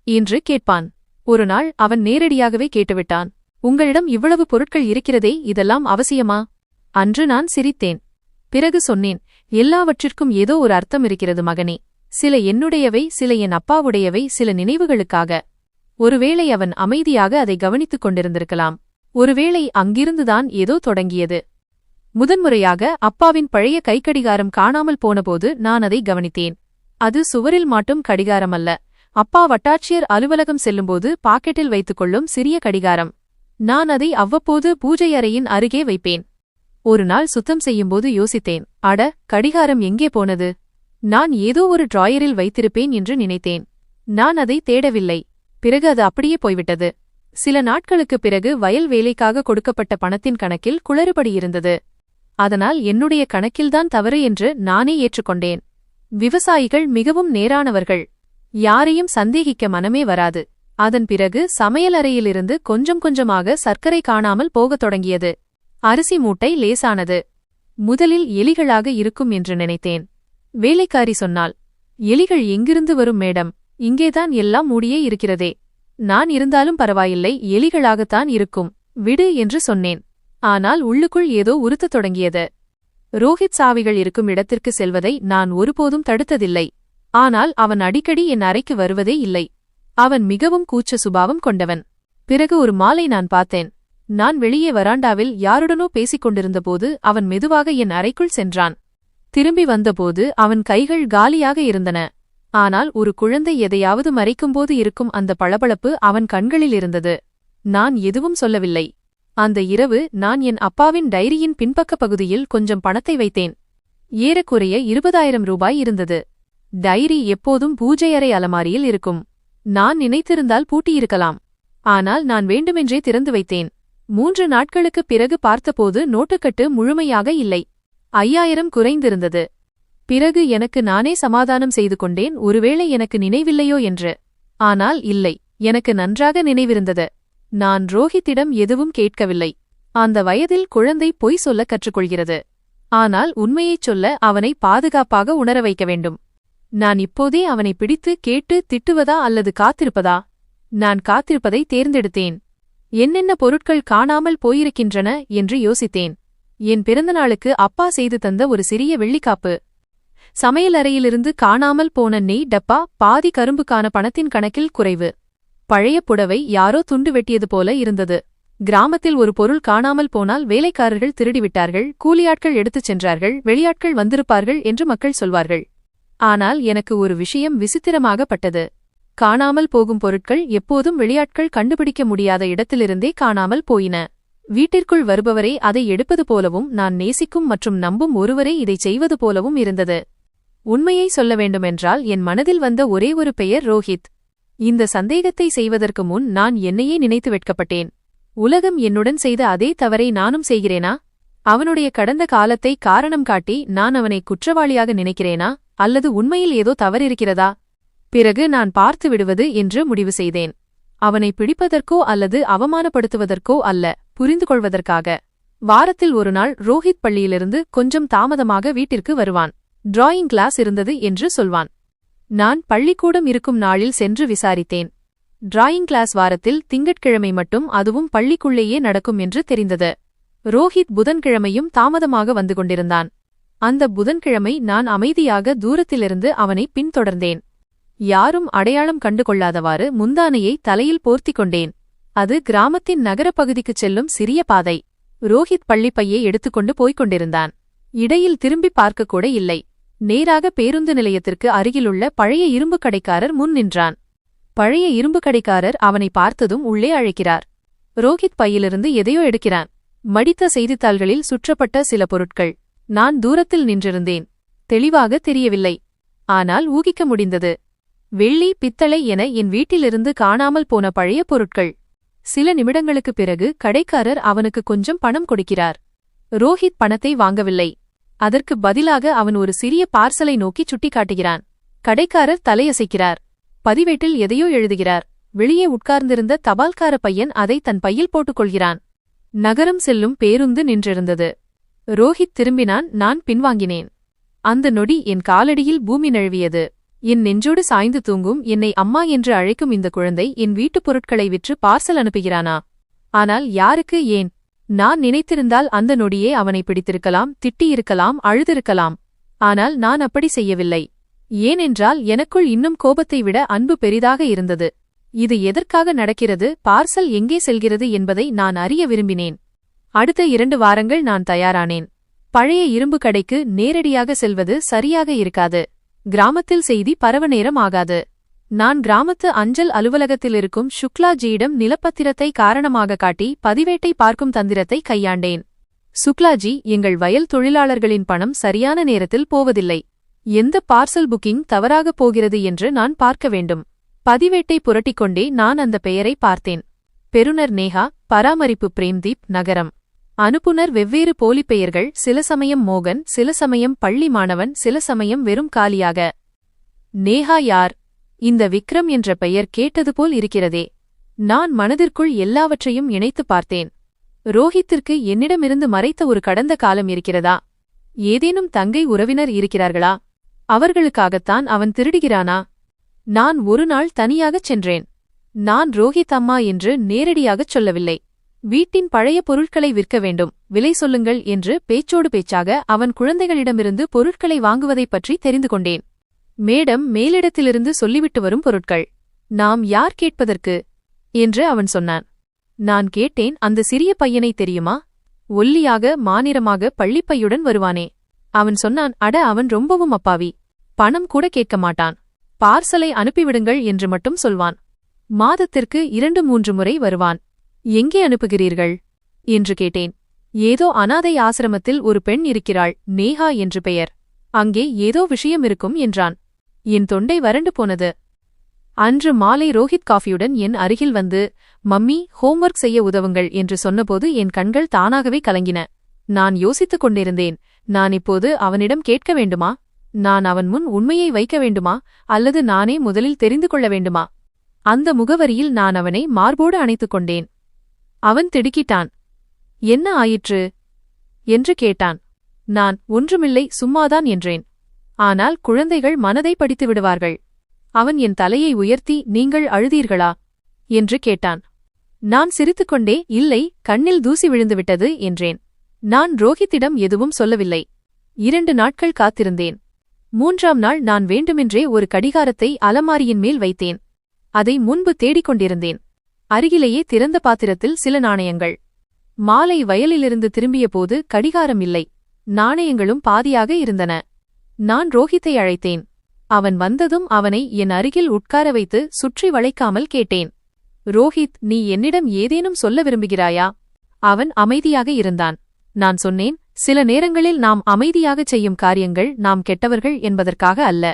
என்று கேட்பான். ஒருநாள் அவன் நேரடியாகவே கேட்டுவிட்டான், உங்களிடம் இவ்வளவு பொருட்கள் இருக்கிறதே, இதெல்லாம் அவசியமா? அன்று நான் சிரித்தேன். பிறகு சொன்னேன், எல்லாவற்றிற்கும் ஏதோ ஒரு அர்த்தம் இருக்கிறது மகனே. சில என்னுடையவை, சில என் அப்பாவுடையவை, சில நினைவுகளுக்காக. ஒருவேளை அவன் அமைதியாக அதை கவனித்துக் கொண்டிருந்திருக்கலாம். ஒருவேளை அங்கிருந்துதான் ஏதோ தொடங்கியது. முதன்முறையாக அப்பாவின் பழைய கைக்கடிகாரம் காணாமல் போனபோது நான் அதை கவனித்தேன். அது சுவரில் மாட்டும் கடிகாரமல்ல. அப்பா வட்டாட்சியர் அலுவலகம் செல்லும்போது பாக்கெட்டில் வைத்துக் கொள்ளும் சிறிய கடிகாரம். நான் அதை அவ்வப்போது பூஜை அறையின் அருகே வைப்பேன். ஒரு நாள் சுத்தம் செய்யும்போது யோசித்தேன், அட, கடிகாரம் எங்கே போனது? நான் ஏதோ ஒரு டிராயரில் வைத்திருப்பேன் என்று நினைத்தேன். நான் அதை தேடவில்லை. பிறகு அது அப்படியே போய்விட்டது. சில நாட்களுக்குப் பிறகு வயல் வேலைக்காக கொடுக்கப்பட்ட பணத்தின் கணக்கில் குளறுபடி இருந்தது. அதனால் என்னுடைய கணக்கில்தான் தவறு என்று நானே ஏற்றுக்கொண்டேன். விவசாயிகள் மிகவும் நேரானவர்கள். யாரையும் சந்தேகிக்க மனமே வராது. அதன் பிறகு சமையலறையிலிருந்து கொஞ்சம் கொஞ்சமாக சர்க்கரை காணாமல் போகத் தொடங்கியது. அரிசி மூட்டை லேசானது. முதலில் எலிகளாக இருக்கும் என்று நினைத்தேன். வேலைக்காரி சொன்னாள், எலிகள் எங்கிருந்து வரும் மேடம்? இங்கேதான் எல்லாம் மூடியே இருக்கிறதே. நான் இருந்தாலும் பரவாயில்லை, எலிகளாகத்தான் இருக்கும், விடு என்று சொன்னேன். ஆனால் உள்ளுக்குள் ஏதோ உறுத்தத் தொடங்கியது. ரோஹித் சாவிகள் இருக்கும் இடத்திற்கு செல்வதை நான் ஒருபோதும் தடுத்ததில்லை. ஆனால் அவன் அடிக்கடி என் அறைக்கு வருவதே இல்லை. அவன் மிகவும் கூச்ச சுபாவம் கொண்டவன். பிறகு ஒரு மாலை நான் பார்த்தேன். நான் வெளியே வராண்டாவில் யாருடனோ பேசிக் கொண்டிருந்தபோது அவன் மெதுவாக என் அறைக்குள் சென்றான். திரும்பி வந்தபோது அவன் கைகள் காலியாக இருந்தன. ஆனால் ஒரு குழந்தை எதையாவது மறைக்கும்போது இருக்கும் அந்த பளபளப்பு அவன் கண்களில் இருந்தது. நான் எதுவும் சொல்லவில்லை. அந்த இரவு நான் என் அப்பாவின் டைரியின் பின்பக்க பகுதியில் கொஞ்சம் பணத்தை வைத்தேன். ஏறக்குறைய 20,000 ரூபாய் இருந்தது. டைரி எப்போதும் பூஜை அறை அலமாரியில் இருக்கும். நான் நினைத்திருந்தால் பூட்டியிருக்கலாம். ஆனால் நான் வேண்டுமென்றே திறந்து வைத்தேன். 3 நாட்களுக்குப் பிறகு பார்த்தபோது நோட்டுக்கட்டு முழுமையாக இல்லை. 5,000 குறைந்திருந்தது. பிறகு எனக்கு நானே சமாதானம் செய்து கொண்டேன், ஒருவேளை எனக்கு நினைவில்லையோ என்று. ஆனால் இல்லை, எனக்கு நன்றாக நினைவிருந்தது. நான் ரோஹித்திடம் எதுவும் கேட்கவில்லை. அந்த வயதில் குழந்தை பொய் சொல்லக் கற்றுக்கொள்கிறது. ஆனால் உண்மையைச் சொல்ல அவனை பாதுகாப்பாக உணர வைக்க வேண்டும். நான் இப்போதே அவனை பிடித்து கேட்டு திட்டுவதா அல்லது காத்திருப்பதா? நான் காத்திருப்பதை தேர்ந்தெடுத்தேன். என்னென்ன பொருட்கள் காணாமல் போயிருக்கின்றன என்று யோசித்தேன். என் பிறந்தநாளுக்கு அப்பா செய்து தந்த ஒரு சிறிய வெள்ளிக்காப்பு, சமையலறையிலிருந்து காணாமல் போன நெய் டப்பா, பாதி கரும்புக்கான பணத்தின் கணக்கில் குறைவு, பழைய புடவை யாரோ துண்டு வெட்டியது போல இருந்தது. கிராமத்தில் ஒரு பொருள் காணாமல் போனால் வேலைக்காரர்கள் திருடிவிட்டார்கள், கூலியாட்கள் எடுத்துச் சென்றார்கள், வெளியாட்கள் வந்திருப்பார்கள் என்று மக்கள் சொல்வார்கள். ஆனால் எனக்கு ஒரு விஷயம் விசித்திரமாகப்பட்டது. காணாமல் போகும் பொருட்கள் எப்போதும் வெளியாட்கள் கண்டுபிடிக்க முடியாத இடத்திலிருந்தே காணாமல் போயின. வீட்டிற்குள் வருபவரே அதை எடுப்பது போலவும் நான் நேசிக்கும் மற்றும் நம்பும் ஒருவரே இதைச் செய்வது போலவும் இருந்தது. உண்மையை சொல்ல வேண்டுமென்றால் என் மனதில் வந்த ஒரே ஒரு பெயர் ரோஹித். இந்த சந்தேகத்தை செய்வதற்கு முன் நான் என்னையே நினைத்து வெட்கப்பட்டேன். உலகம் என்னுடன் செய்த அதே தவறை நானும் செய்கிறேனா? அவனுடைய கடந்த காலத்தை காரணம் காட்டி நான் அவனை குற்றவாளியாக நினைக்கிறேனா, அல்லது உண்மையில் ஏதோ தவறிருக்கிறதா? பிறகு நான் பார்த்து விடுவது என்று முடிவு செய்தேன். அவனை பிடிப்பதற்கோ அல்லது அவமானப்படுத்துவதற்கோ அல்ல, புரிந்து கொள்வதற்காக. வாரத்தில் ஒரு நாள் ரோஹித் பள்ளியிலிருந்து கொஞ்சம் தாமதமாக வீட்டிற்கு வருவான். டிராயிங் கிளாஸ் இருந்தது என்று சொல்வான். நான் பள்ளிக்கூடம் இருக்கும் நாளில் சென்று விசாரித்தேன். டிராயிங் கிளாஸ் வாரத்தில் திங்கட்கிழமை மட்டும், அதுவும் பள்ளிக்குள்ளேயே நடக்கும் என்று தெரிந்தது. ரோஹித் புதன்கிழமையும் தாமதமாக வந்து கொண்டிருந்தான். அந்த புதன்கிழமை நான் அமைதியாக தூரத்திலிருந்து அவனை பின்தொடர்ந்தேன். யாரும் அடையாளம் கண்டு கொள்ளாதவாறு முந்தானையை தலையில் போர்த்திக் கொண்டேன். அது கிராமத்தின் நகரப்பகுதிக்குச் செல்லும் சிறிய பாதை. ரோஹித் பள்ளிப்பையை எடுத்துக்கொண்டு போய்க் கொண்டிருந்தான். இடையில் திரும்பி பார்க்கக்கூட இல்லை. நேராக பேருந்து நிலையத்திற்கு அருகிலுள்ள பழைய இரும்பு கடைக்காரர் முன் நின்றான். பழைய இரும்பு கடைக்காரர் அவனை பார்த்ததும் உள்ளே அழைக்கிறார். ரோஹித் பையிலிருந்து எதையோ எடுக்கிறான். மடித்த செய்தித்தாள்களில் சுற்றப்பட்ட சில பொருட்கள். நான் தூரத்தில் நின்றிருந்தேன். தெளிவாக தெரியவில்லை, ஆனால் ஊகிக்க முடிந்தது. வெள்ளி, பித்தளை என என் வீட்டிலிருந்து காணாமல் போன பழைய பொருட்கள். சில நிமிடங்களுக்குப் பிறகு கடைக்காரர் அவனுக்கு கொஞ்சம் பணம் கொடுக்கிறார். ரோஹித் பணத்தை வாங்கவில்லை. அதற்கு பதிலாக அவன் ஒரு சிறிய பார்சலை நோக்கி சுட்டிக்காட்டுகிறான். கடைக்காரர் தலையசைக்கிறார். பதிவேட்டில் எதையோ எழுதுகிறார். வெளியே உட்கார்ந்திருந்த தபால்கார பையன் அதை தன் பையில் போட்டுக்கொள்கிறான். நகரம் செல்லும் பேருந்து நின்றிருந்தது. ரோஹித் திரும்பினான். நான் பின்வாங்கினேன். அந்த நொடி என் காலடியில் பூமி நழுவியது. என் நெஞ்சோடு சாய்ந்து தூங்கும் என்னை அம்மா என்று அழைக்கும் இந்த குழந்தை என் வீட்டுப் பொருட்களை விற்று பார்சல் அனுப்புகிறானா? ஆனால் யாருக்கு, ஏன்? நான் நினைத்திருந்தால் அந்த நொடியே அவனை பிடித்திருக்கலாம், திட்டியிருக்கலாம், அழுதிருக்கலாம். ஆனால் நான் அப்படி செய்யவில்லை. ஏனென்றால் எனக்குள் இன்னும் கோபத்தை விட அன்பு பெரிதாக இருந்தது. இது எதற்காக நடக்கிறது, பார்சல் எங்கே செல்கிறது என்பதை நான் அறிய விரும்பினேன். அடுத்த 2 வாரங்கள் நான் தயாரானேன். பழைய இரும்பு கடைக்கு நேரடியாக செல்வது சரியாக இருக்காது. கிராமத்தில் செய்தி பரவ நேரம் ஆகாது. நான் கிராமத்து அஞ்சல் அலுவலகத்தில் இருக்கும் சுக்லாஜியிடம் நிலப்பத்திரத்தை காரணமாக காட்டி பதிவேட்டை பார்க்கும் தந்திரத்தை கையாண்டேன். சுக்லாஜி, எங்கள் வயல் தொழிலாளர்களின் பணம் சரியான நேரத்தில் போவதில்லை. எந்த பார்சல் புக்கிங் தவறாகப் போகிறது என்று நான் பார்க்க வேண்டும். பதிவேட்டை புரட்டிக்கொண்டே நான் அந்த பெயரை பார்த்தேன். பெறுநர் நேஹா, பராமரிப்பு பிரேம்தீப், நகரம். அனுப்புனர் வெவ்வேறு போலி பெயர்கள், சில சமயம் மோகன், சில சமயம் பள்ளி மாணவன், சில சமயம் வெறும் காலியாக. நேஹா யார்? இந்த விக்ரம் என்ற பெயர் கேட்டதுபோல் இருக்கிறதே. நான் மனதிற்குள் எல்லாவற்றையும் இணைத்து பார்த்தேன். ரோஹித்திற்கு என்னிடமிருந்து மறைத்த ஒரு கடந்த காலம் இருக்கிறதா? ஏதேனும் தங்கை உறவினர் இருக்கிறார்களா? அவர்களுக்காகத்தான் அவன் திருடுகிறானா? நான் ஒரு நாள் தனியாகச் சென்றேன். நான் ரோஹித் அம்மா என்று நேரடியாகச் சொல்லவில்லை. வீட்டின் பழைய பொருட்களை விற்க வேண்டும், விலை சொல்லுங்கள் என்று பேச்சோடு பேச்சாக அவன் குழந்தைகளிடமிருந்து பொருட்களை வாங்குவதைப் பற்றி தெரிந்து கொண்டேன். மேடம் மேலிடத்திலிருந்து சொல்லிவிட்டு வரும் பொருட்கள். நாம் யார் கேட்பதற்கு என்று அவன் சொன்னான். நான் கேட்டேன், அந்த சிறிய பையனை தெரியுமா? ஒல்லியாக மாநிறமாக பள்ளிப்பையுடன் வருவானே. அவன் சொன்னான், அட, அவன் ரொம்பவும் அப்பாவி. பணம் கூட கேட்க மாட்டான். பார்சலை அனுப்பிவிடுங்கள் என்று மட்டும் சொல்வான். மாதத்திற்கு 2-3 முறை வருவான். எங்கே அனுப்புகிறீர்கள் என்று கேட்டேன். ஏதோ அனாதை ஆசிரமத்தில் ஒரு பெண் இருக்கிறாள், நேஹா என்று பெயர். அங்கே ஏதோ விஷயம் இருக்கும் என்றான். என் தொண்டை வறண்டு போனது. அன்று மாலை ரோஹித் காஃபியுடன் என் அருகில் வந்து, மம்மி, ஹோம்வொர்க் செய்ய உதவுங்கள் என்று சொன்னபோது என் கண்கள் தானாகவே கலங்கின. நான் யோசித்துக் கொண்டிருந்தேன். நான் இப்போது அவனிடம் கேட்க வேண்டுமா? நான் அவன் முன் உண்மையை வைக்க வேண்டுமா, அல்லது நானே முதலில் தெரிந்து கொள்ள வேண்டுமா? அந்த முகவரியில் நான் அவனை மார்போடு அணைத்துக் கொண்டேன். அவன் திடுக்கிட்டான். என்ன ஆயிற்று என்று கேட்டான். நான் ஒன்றுமில்லை, சும்மாதான் என்றேன். ஆனால் குழந்தைகள் மனதை படித்து விடுவார்கள். அவன் என் தலையை உயர்த்தி, நீங்கள் அழுதீர்களா என்று கேட்டான். நான் சிரித்துக்கொண்டே, இல்லை, கண்ணில் தூசி விழுந்துவிட்டது என்றேன். நான் ரோஹித்திடம் எதுவும் சொல்லவில்லை. 2 நாட்கள் காத்திருந்தேன். 3ஆம் நாள் நான் வேண்டுமென்றே ஒரு கடிகாரத்தை அலமாரியின் மேல் வைத்தேன். அதை முன்பு தேடிக்கொண்டிருந்தேன். அருகிலேயே திறந்த பாத்திரத்தில் சில நாணயங்கள். மாலை வயலிலிருந்து திரும்பியபோது கடிகாரம் இல்லை. நாணயங்களும் பாதியாக இருந்தன. நான் ரோஹித்தை அழைத்தேன். அவன் வந்ததும் அவனை என் அருகில் உட்கார வைத்து சுற்றி வளைக்காமல் கேட்டேன். ரோஹித், நீ என்னிடம் ஏதேனும் சொல்ல விரும்புகிறாயா? அவன் அமைதியாக இருந்தான். நான் சொன்னேன், சில நேரங்களில் நாம் அமைதியாகச் செய்யும் காரியங்கள் நாம் கெட்டவர்கள் என்பதற்காக அல்ல,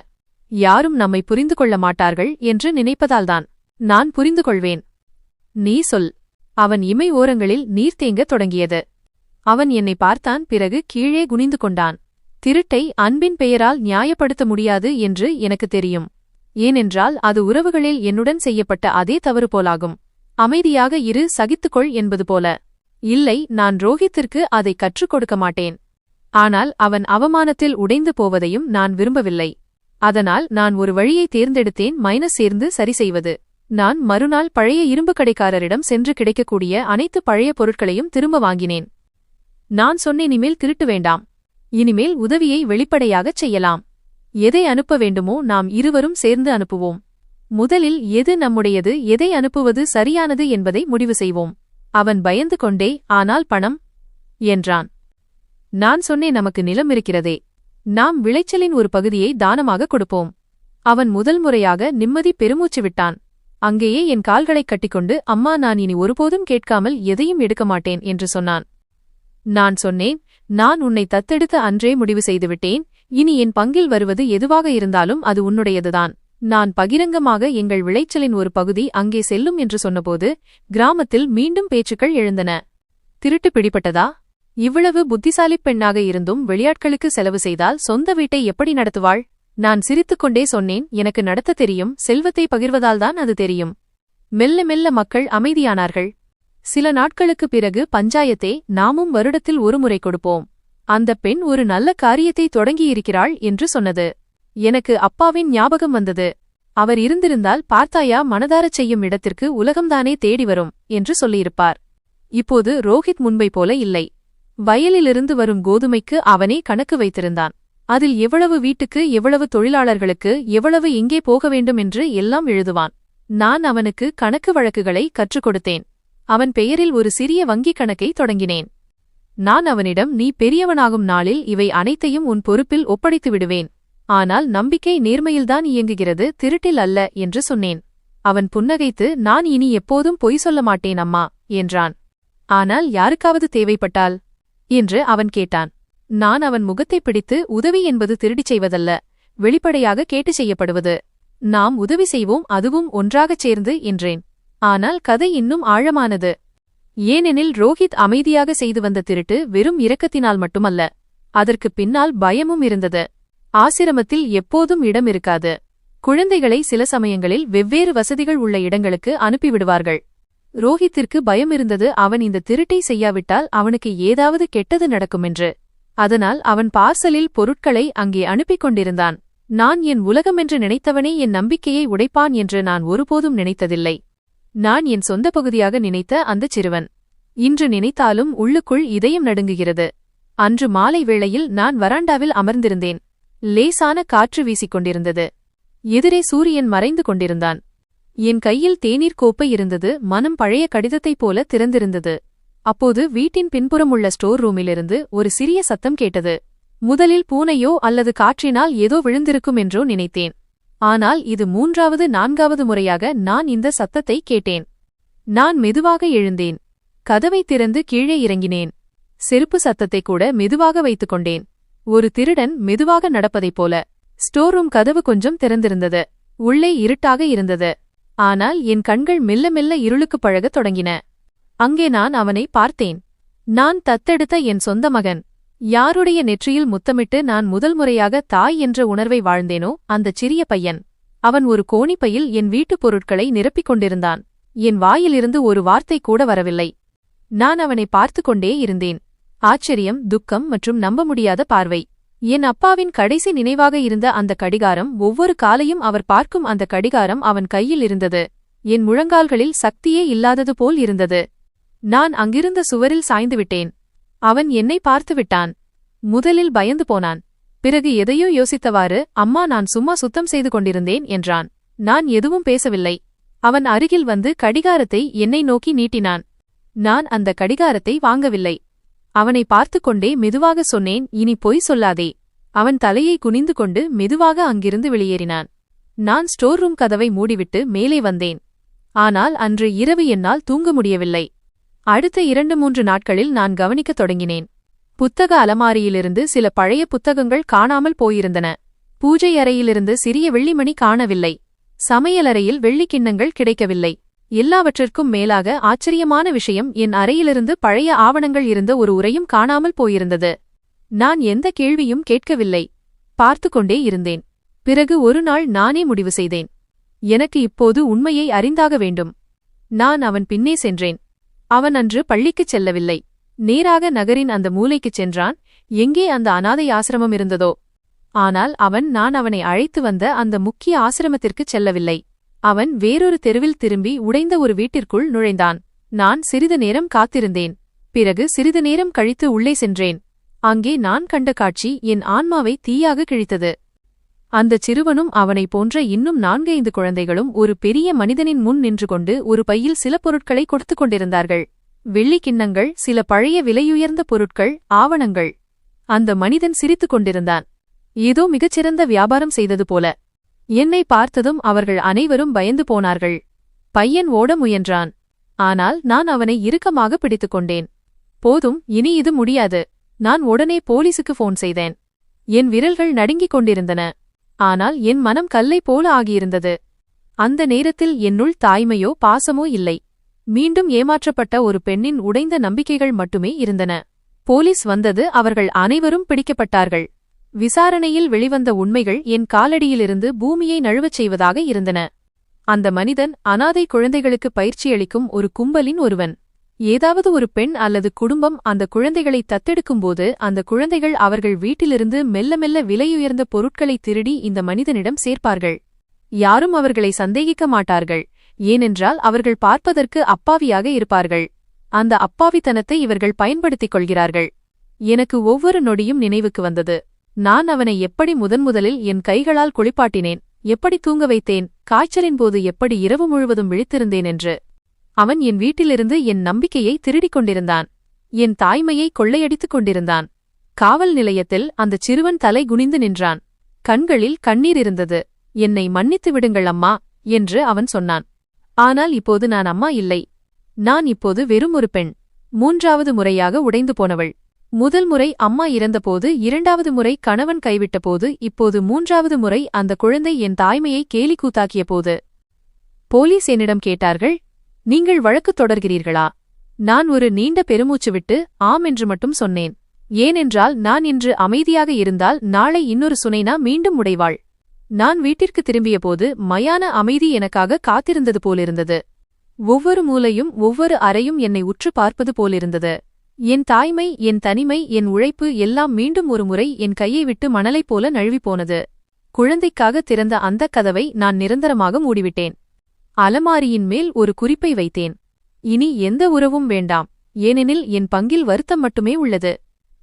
யாரும் நம்மை புரிந்து கொள்ள மாட்டார்கள் என்று நினைப்பதால்தான். நான் புரிந்து கொள்வேன். நீ சொல். அவன் இமை ஓரங்களில் நீர் தேங்கத் தொடங்கியது. அவன் என்னை பார்த்தான். பிறகு கீழே குனிந்து கொண்டான். திருட்டை அன்பின் பெயரால் நியாயப்படுத்த முடியாது என்று எனக்கு தெரியும். ஏனென்றால் அது உறவுகளில் என்னுடன் செய்யப்பட்ட அதே தவறு போலாகும். அமைதியாக இரு, சகித்துக்கொள் என்பது போல. இல்லை, நான் ரோஹித்திற்கு அதை கற்றுக் கொடுக்க மாட்டேன். ஆனால் அவன் அவமானத்தில் உடைந்து போவதையும் நான் விரும்பவில்லை. அதனால் நான் ஒரு வழியை தேர்ந்தெடுத்தேன், மைனஸ் சேர்ந்து சரி செய்வது. நான் மறுநாள் பழைய இரும்பு கடைக்காரரிடம் சென்று கிடைக்கக்கூடிய அனைத்து பழைய பொருட்களையும் திரும்ப வாங்கினேன். நான் சொன்னேன், இனிமேல் திருட்டு வேண்டாம். இனிமேல் உதவியை வெளிப்படையாகச் செய்யலாம். எதை அனுப்ப வேண்டுமோ நாம் இருவரும் சேர்ந்து அனுப்புவோம். முதலில் எது நம்முடையது, எதை அனுப்புவது சரியானது என்பதை முடிவு செய்வோம். அவன் பயந்து கொண்டே, ஆனால் பணம் என்றான். நான் சொன்னேன், நமக்கு நிலம் இருக்கிறதே, நாம் விளைச்சலின் ஒரு பகுதியை தானமாக கொடுப்போம். அவன் முதல் முறையாக நிம்மதி பெருமூச்சு விட்டான். அங்கேயே என் கால்களைக் கட்டிக்கொண்டு, அம்மா, நான் இனி ஒருபோதும் கேட்காமல் எதையும் எடுக்க மாட்டேன் என்று சொன்னான். நான் சொன்னேன், நான் உன்னை தத்தெடுத்த அன்றே முடிவு செய்துவிட்டேன். இனி என் பங்கில் வருவது எதுவாக இருந்தாலும் அது உன்னுடையதுதான். நான் பகிரங்கமாக எங்கள் விளைச்சலின் ஒரு பகுதி அங்கே செல்லும் என்று சொன்னபோது கிராமத்தில் மீண்டும் பேச்சுக்கள் எழுந்தன. திருட்டு பிடிபட்டதா? இவ்வளவு புத்திசாலிப் பெண்ணாக இருந்தும் வெளியாட்களுக்கு செலவு செய்தால் சொந்த வீட்டை எப்படி நடத்துவாள்? நான் சிரித்துக்கொண்டே சொன்னேன், எனக்கு நடத்த தெரியும், செல்வத்தை பகிர்வதால்தான் அது தெரியும். மெல்ல மெல்ல மக்கள் அமைதியானார்கள். சில நாட்களுக்குப் பிறகு பஞ்சாயத்தே, நாமும் வருடத்தில் ஒரு முறை கொடுப்போம். அந்த பெண் ஒரு நல்ல காரியத்தை தொடங்கியிருக்கிறாள் என்று சொன்னது. எனக்கு அப்பாவின் ஞாபகம் வந்தது. அவர் இருந்திருந்தால், பார்த்தாயா, மனதாரச் செய்யும் இடத்திற்கு உலகம்தானே தேடி வரும் என்று சொல்லியிருப்பார். இப்போது ரோஹித் முன்பை போல இல்லை. வயலிலிருந்து வரும் கோதுமைக்கு அவனே கணக்கு வைத்திருந்தான். அதில் எவ்வளவு வீட்டுக்கு, எவ்வளவு தொழிலாளர்களுக்கு, எவ்வளவு எங்கே போக வேண்டும் என்று எல்லாம் எழுதுவான். நான் அவனுக்கு கணக்கு வழக்குகளை கற்றுக் கொடுத்தேன். அவன் பெயரில் ஒரு சிறிய வங்கிக் கணக்கை தொடங்கினேன். நான் அவனிடம், நீ பெரியவனாகும் நாளில் இவை அனைத்தையும் உன் பொறுப்பில் ஒப்படைத்து விடுவேன். ஆனால் நம்பிக்கை நேர்மையில்தான் இயங்குகிறது, திருட்டில் அல்ல என்று சொன்னேன். அவன் புன்னகைத்து, நான் இனி எப்போதும் பொய் சொல்ல மாட்டேன் அம்மா என்றான். ஆனால் யாருக்காவது தேவைப்பட்டால் என்று அவன் கேட்டான். நான் அவன் முகத்தை பிடித்து, உதவி என்பது திருடிச் செய்வதல்ல, வெளிப்படையாக கேட்டு செய்யப்படுவது. நாம் உதவி செய்வோம், அதுவும் ஒன்றாகச் சேர்ந்து என்றேன். ஆனால் கதை இன்னும் ஆழமானது. ஏனெனில் ரோஹித் அமைதியாக செய்து வந்த திருட்டு வெறும் இரக்கத்தினால் மட்டுமல்ல, அதற்குப் பின்னால் பயமும் இருந்தது. ஆசிரமத்தில் எப்போதும் இடம் இருக்காது. குழந்தைகளை சில சமயங்களில் வெவ்வேறு வசதிகள் உள்ள இடங்களுக்கு அனுப்பிவிடுவார்கள். ரோஹித்திற்கு பயம் இருந்தது, அவன் இந்த திருட்டை செய்யாவிட்டால் அவனுக்கு ஏதாவது கெட்டது நடக்குமென்று. அதனால் அவன் பார்சலில் பொருட்களை அங்கே அனுப்பிக் கொண்டிருந்தான். நான் என் உலகமென்று நினைத்தவனே என் நம்பிக்கையை உடைப்பான் என்று நான் ஒருபோதும் நினைத்ததில்லை. நான் என் சொந்த பகுதியாக நினைத்த அந்தச் சிறுவன். இன்று நினைத்தாலும் உள்ளுக்குள் இதயம் நடுங்குகிறது. அன்று மாலை வேளையில் நான் வராண்டாவில் அமர்ந்திருந்தேன். லேசான காற்று வீசிக்கொண்டிருந்தது. எதிரே சூரியன் மறைந்து கொண்டிருந்தான். என் கையில் தேநீர் கோப்பை இருந்தது. மனம் பழைய கடிதத்தைப் போல திறந்திருந்தது. அப்போது வீட்டின் பின்புறம் உள்ள ஸ்டோர் ரூமிலிருந்து ஒரு சிறிய சத்தம் கேட்டது. முதலில் பூனையோ அல்லது காற்றினால் ஏதோ விழுந்திருக்கும் என்றோ நினைத்தேன். ஆனால் இது 3வது 4வது முறையாக நான் இந்த சத்தத்தை கேட்டேன். நான் மெதுவாக எழுந்தேன். கதவை திறந்து கீழே இறங்கினேன். செருப்பு சத்தத்தை கூட மெதுவாக வைத்துக்கொண்டேன். ஒரு திருடன் மெதுவாக நடப்பதைப் போல. ஸ்டோர் ரூம் கதவு கொஞ்சம் திறந்திருந்தது. உள்ளே இருட்டாக இருந்தது. ஆனால் என் கண்கள் மெல்ல மெல்ல இருளுக்குப் பழகத் தொடங்கின. அங்கே நான் அவனை பார்த்தேன். நான் தத்தெடுத்த என் சொந்த மகன். யாருடைய நெற்றியில் முத்தமிட்டு நான் முதல் முறையாக தாய் என்ற உணர்வை வாழ்ந்தேனோ அந்தச் சிறிய பையன். அவன் ஒரு கோணிப்பையில் என் வீட்டுப் பொருட்களை நிரப்பிக் கொண்டிருந்தான். என் வாயிலிருந்து ஒரு வார்த்தை கூட வரவில்லை. நான் அவனை பார்த்து கொண்டே இருந்தேன். ஆச்சரியம், துக்கம் மற்றும் நம்ப முடியாத பார்வை. என் அப்பாவின் கடைசி நினைவாக இருந்த அந்த கடிகாரம், ஒவ்வொரு காலையும் அவர் பார்க்கும் அந்த கடிகாரம் அவன் கையில் இருந்தது. என் முழங்கால்களில் சக்தியே இல்லாதது போல் இருந்தது. நான் அங்கிருந்த சுவரில் சாய்ந்துவிட்டேன். அவன் என்னை பார்த்துவிட்டான். முதலில் பயந்து போனான். பிறகு எதையோ யோசித்தவாறு, அம்மா, நான் சும்மா சுத்தம் செய்து கொண்டிருந்தேன் என்றான். நான் எதுவும் பேசவில்லை. அவன் அருகில் வந்து கடிகாரத்தை என்னை நோக்கி நீட்டினான். நான் அந்த கடிகாரத்தை வாங்கவில்லை. அவனை பார்த்து கொண்டே மெதுவாக சொன்னேன், இனி பொய் சொல்லாதே. அவன் தலையை குனிந்து கொண்டு மெதுவாக அங்கிருந்து வெளியேறினான். நான் ஸ்டோர் ரூம் கதவை மூடிவிட்டு மேலே வந்தேன். ஆனால் அன்று இரவு என்னால் தூங்க முடியவில்லை. அடுத்த 2-3 நாட்களில் நான் கவனிக்கத் தொடங்கினேன். புத்தக அலமாரியிலிருந்து சில பழைய புத்தகங்கள் காணாமல் போயிருந்தன. பூஜை அறையிலிருந்து சிறிய வெள்ளிமணி காணவில்லை. சமையலறையில் வெள்ளிக்கிண்ணங்கள் கிடைக்கவில்லை. எல்லாவற்றிற்கும் மேலாக ஆச்சரியமான விஷயம், என் அறையிலிருந்து பழைய ஆவணங்கள் இருந்த ஒரு உரையும் காணாமல் போயிருந்தது. நான் எந்த கேள்வியும் கேட்கவில்லை. பார்த்து கொண்டே இருந்தேன். பிறகு ஒரு நாள் நானே முடிவு செய்தேன். எனக்கு இப்போது உண்மையை அறிந்தாக வேண்டும். நான் அவன் பின்னே சென்றேன். அவன் அன்று பள்ளிக்குச் செல்லவில்லை. நேராக நகரின் அந்த மூலைக்குச் சென்றான், எங்கே அந்த அனாதை ஆசிரமம் இருந்ததோ. ஆனால் நான் அவனை அழைத்து வந்த அந்த முக்கிய ஆசிரமத்திற்குச் செல்லவில்லை. அவன் வேறொரு தெருவில் திரும்பி உடைந்த ஒரு வீட்டிற்குள் நுழைந்தான். நான் சிறிது நேரம் காத்திருந்தேன். பிறகு சிறிது நேரம் கழித்து உள்ளே சென்றேன். அங்கே நான் கண்ட காட்சி என் ஆன்மாவை தீயாக கிழித்தது. அந்தச் சிறுவனும் அவனைப் போன்ற இன்னும் 4-5 குழந்தைகளும் ஒரு பெரிய மனிதனின் முன் நின்று கொண்டு ஒரு பையில் சில பொருட்களை கொடுத்துக் கொண்டிருந்தார்கள். வெள்ளிக் கிண்ணங்கள், சில பழைய விலையுயர்ந்த பொருட்கள், ஆவணங்கள். அந்த மனிதன் சிரித்துக் கொண்டிருந்தான். ஏதோ மிகச்சிறந்த வியாபாரம் செய்தது போல. என்னை பார்த்ததும் அவர்கள் அனைவரும் பயந்து போனார்கள். பையன் ஓட முயன்றான். ஆனால் நான் அவனை இறுக்கமாக பிடித்துக் கொண்டேன். போதும், இனி இது முடியாது. நான் உடனே போலீசுக்கு போன் செய்தேன். என் விரல்கள் நடுங்கிக் கொண்டிருந்தன. ஆனால் என் மனம் கல்லை போல ஆகியிருந்தது. அந்த நேரத்தில் என்னுள் தாய்மையோ பாசமோ இல்லை. மீண்டும் ஏமாற்றப்பட்ட ஒரு பெண்ணின் உடைந்த நம்பிக்கைகள் மட்டுமே இருந்தன. போலீஸ் வந்தது. அவர்கள் அனைவரும் பிடிக்கப்பட்டார்கள். விசாரணையில் வெளிவந்த உண்மைகள் என் காலடியிலிருந்து பூமியை நழுவச் செய்வதாக இருந்தன. அந்த மனிதன் அனாதை குழந்தைகளுக்கு பயிற்சியளிக்கும் ஒரு கும்பலின் ஒருவன். ஏதாவது ஒரு பெண் அல்லது குடும்பம் அந்த குழந்தைகளை தத்தெடுக்கும்போது அந்த குழந்தைகள் அவர்கள் வீட்டிலிருந்து மெல்ல மெல்ல விலையுயர்ந்த பொருட்களை திருடி இந்த மனிதனிடம் சேர்ப்பார்கள். யாரும் அவர்களை சந்தேகிக்க மாட்டார்கள். ஏனென்றால் அவர்கள் பார்ப்பதற்கு அப்பாவியாக இருப்பார்கள். அந்த அப்பாவித்தனத்தை இவர்கள் பயன்படுத்திக் கொள்கிறார்கள். எனக்கு ஒவ்வொரு நொடியும் நினைவுக்கு வந்தது. நான் அவனை எப்படி முதன்முதலில் என் கைகளால் குளிப்பாட்டினேன், எப்படி தூங்க வைத்தேன், காய்ச்சலின் போது எப்படி இரவு முழுவதும் விழித்திருந்தேன் என்று. அவன் என் வீட்டிலிருந்து என் நம்பிக்கையை திருடிக் கொண்டிருந்தான். என் தாய்மையை கொள்ளையடித்துக் கொண்டிருந்தான். காவல் நிலையத்தில் அந்தச் சிறுவன் தலை குனிந்து நின்றான். கண்களில் கண்ணீர் இருந்தது. என்னை மன்னித்து விடுங்கள் அம்மா என்று அவன் சொன்னான். ஆனால் இப்போது நான் அம்மா இல்லை. நான் இப்போது வெறும் ஒரு பெண். 3வது முறையாக உடைந்து போனவள். முதல் முறை அம்மா இறந்தபோது, 2வது முறை கணவன் கைவிட்டபோது, இப்போது 3வது முறை அந்த குழந்தை என் தாய்மையை கேலிக்கூத்தாக்கிய போது. போலீஸ் என்னிடம் கேட்டார்கள், நீங்கள் வழக்கு தொடர்கிறீர்களா? நான் ஒரு நீண்ட பெருமூச்சு விட்டு ஆம் என்று மட்டும் சொன்னேன். ஏனென்றால் நான் இன்று அமைதியாக இருந்தால் நாளை இன்னொரு சுனைனா மீண்டும் உடைவாள். நான் வீட்டிற்கு திரும்பியபோது மயான அமைதி எனக்காக காத்திருந்தது போலிருந்தது. ஒவ்வொரு மூலையும் ஒவ்வொரு அறையும் என்னை உற்று பார்ப்பது போலிருந்தது. என் தாய்மை, என் தனிமை, என் உழைப்பு எல்லாம் மீண்டும் ஒரு முறை என் கையை விட்டு மணலைப் போல நழுவிப்போனது. குழந்தைக்காக திறந்த அந்தக் கதவை நான் நிரந்தரமாக மூடிவிட்டேன். அலமாரியின் மேல் ஒரு குறிப்பை வைத்தேன். இனி எந்த உறவும் வேண்டாம், ஏனெனில் என் பங்கில் வருத்தம் மட்டுமே உள்ளது.